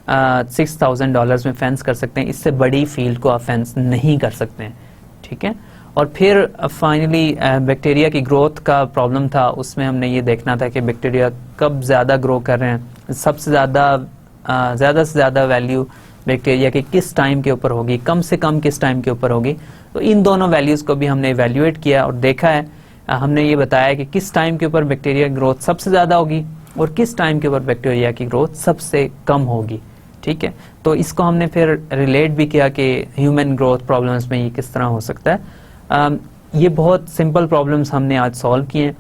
$6,000 में फेंस कर सकते हैं, इससे बड़ी फील्ड को आप फेंस नहीं कर सकते हैं, ठीक है। और फिर फाइनली बैक्टीरिया की ग्रोथ का प्रॉब्लम था, उसमें हमने ये देखना था कि बैक्टीरिया कब ज़्यादा ग्रो कर रहे हैं, सबसे ज़्यादा से ज़्यादा वैल्यू बैक्टीरिया की किस टाइम के ऊपर होगी, कम से कम किस टाइम के ऊपर होगी। तो इन दोनों वैल्यूज़ को भी हमने इवेल्युएट किया और देखा है, हमने ये बताया कि किस टाइम के ऊपर बैक्टीरिया की ग्रोथ सबसे ज़्यादा होगी और किस टाइम के ऊपर बैक्टीरिया की ग्रोथ सबसे कम होगी, ठीक है। तो इसको हमने फिर रिलेट भी किया कि ह्यूमन ग्रोथ प्रॉब्लम्स में ये किस तरह हो सकता है। ये बहुत सिंपल प्रॉब्लम्स हमने आज सॉल्व किए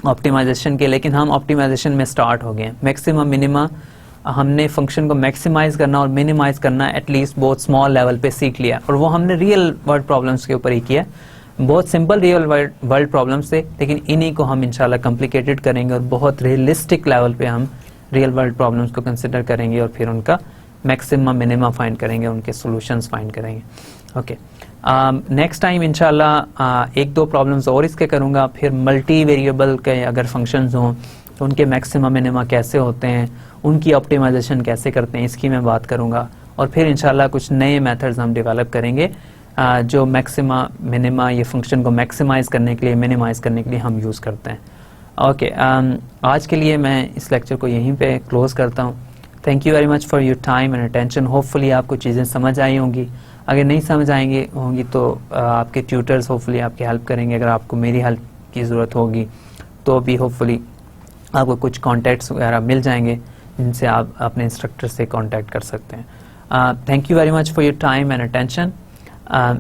ऑप्टिमाइजेशन के, लेकिन हम ऑप्टिमाइजेशन में स्टार्ट हो गए। मैक्सिमम मिनिमा हमने फंक्शन को मैक्सिमाइज करना और मिनिमाइज करना एटलीस्ट बहुत स्मॉल लेवल पे सीख लिया और वो हमने रियल वर्ल्ड प्रॉब्लम्स के ऊपर ही किया। बहुत सिंपल रियल वर्ल्ड प्रॉब्लम्स थे, लेकिन इन्हीं को हम इंशाल्लाह कॉम्प्लिकेटेड करेंगे और बहुत रियलिस्टिक लेवल पे हम रियल वर्ल्ड प्रॉब्लम्स को कंसिडर करेंगे और फिर उनका मैक्सिमा मिनिमा फाइंड करेंगे, उनके सॉल्यूशंस फाइंड करेंगे। ओके, नेक्स्ट टाइम इंशाल्लाह 1-2 प्रॉब्लम्स और इसके करूँगा। फिर मल्टी वेरिएबल के अगर फंक्शंस हों तो उनके मैक्सिमा मिनिमा कैसे होते हैं, उनकी ऑप्टिमाइजेशन कैसे करते हैं, इसकी मैं बात करूँगा। और फिर इंशाल्लाह कुछ नए मेथड्स हम डेवलप करेंगे जो मैक्सिमा मिनिमा ये फंक्शन को मैक्सिमाइज करने के लिए, मिनिमाइज करने के लिए हम यूज़ करते हैं। ओके, आज के लिए मैं इस लेक्चर को यहीं पे क्लोज करता हूँ। Thank you very much for your time and attention. Hopefully आपको चीज़ें समझ आई होंगी, अगर नहीं समझ होंगी तो आपके ट्यूटर्स होपफुली आपकी हेल्प करेंगे। अगर आपको मेरी हेल्प की ज़रूरत होगी तो भी होपफुली आपको कुछ कॉन्टैक्ट्स वगैरह मिल जाएंगे जिनसे आप अपने इंस्ट्रक्टर से कॉन्टैक्ट कर सकते हैं। Thank you very much for your time and attention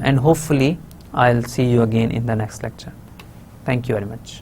and hopefully I'll see you again in the next lecture. Thank you very much.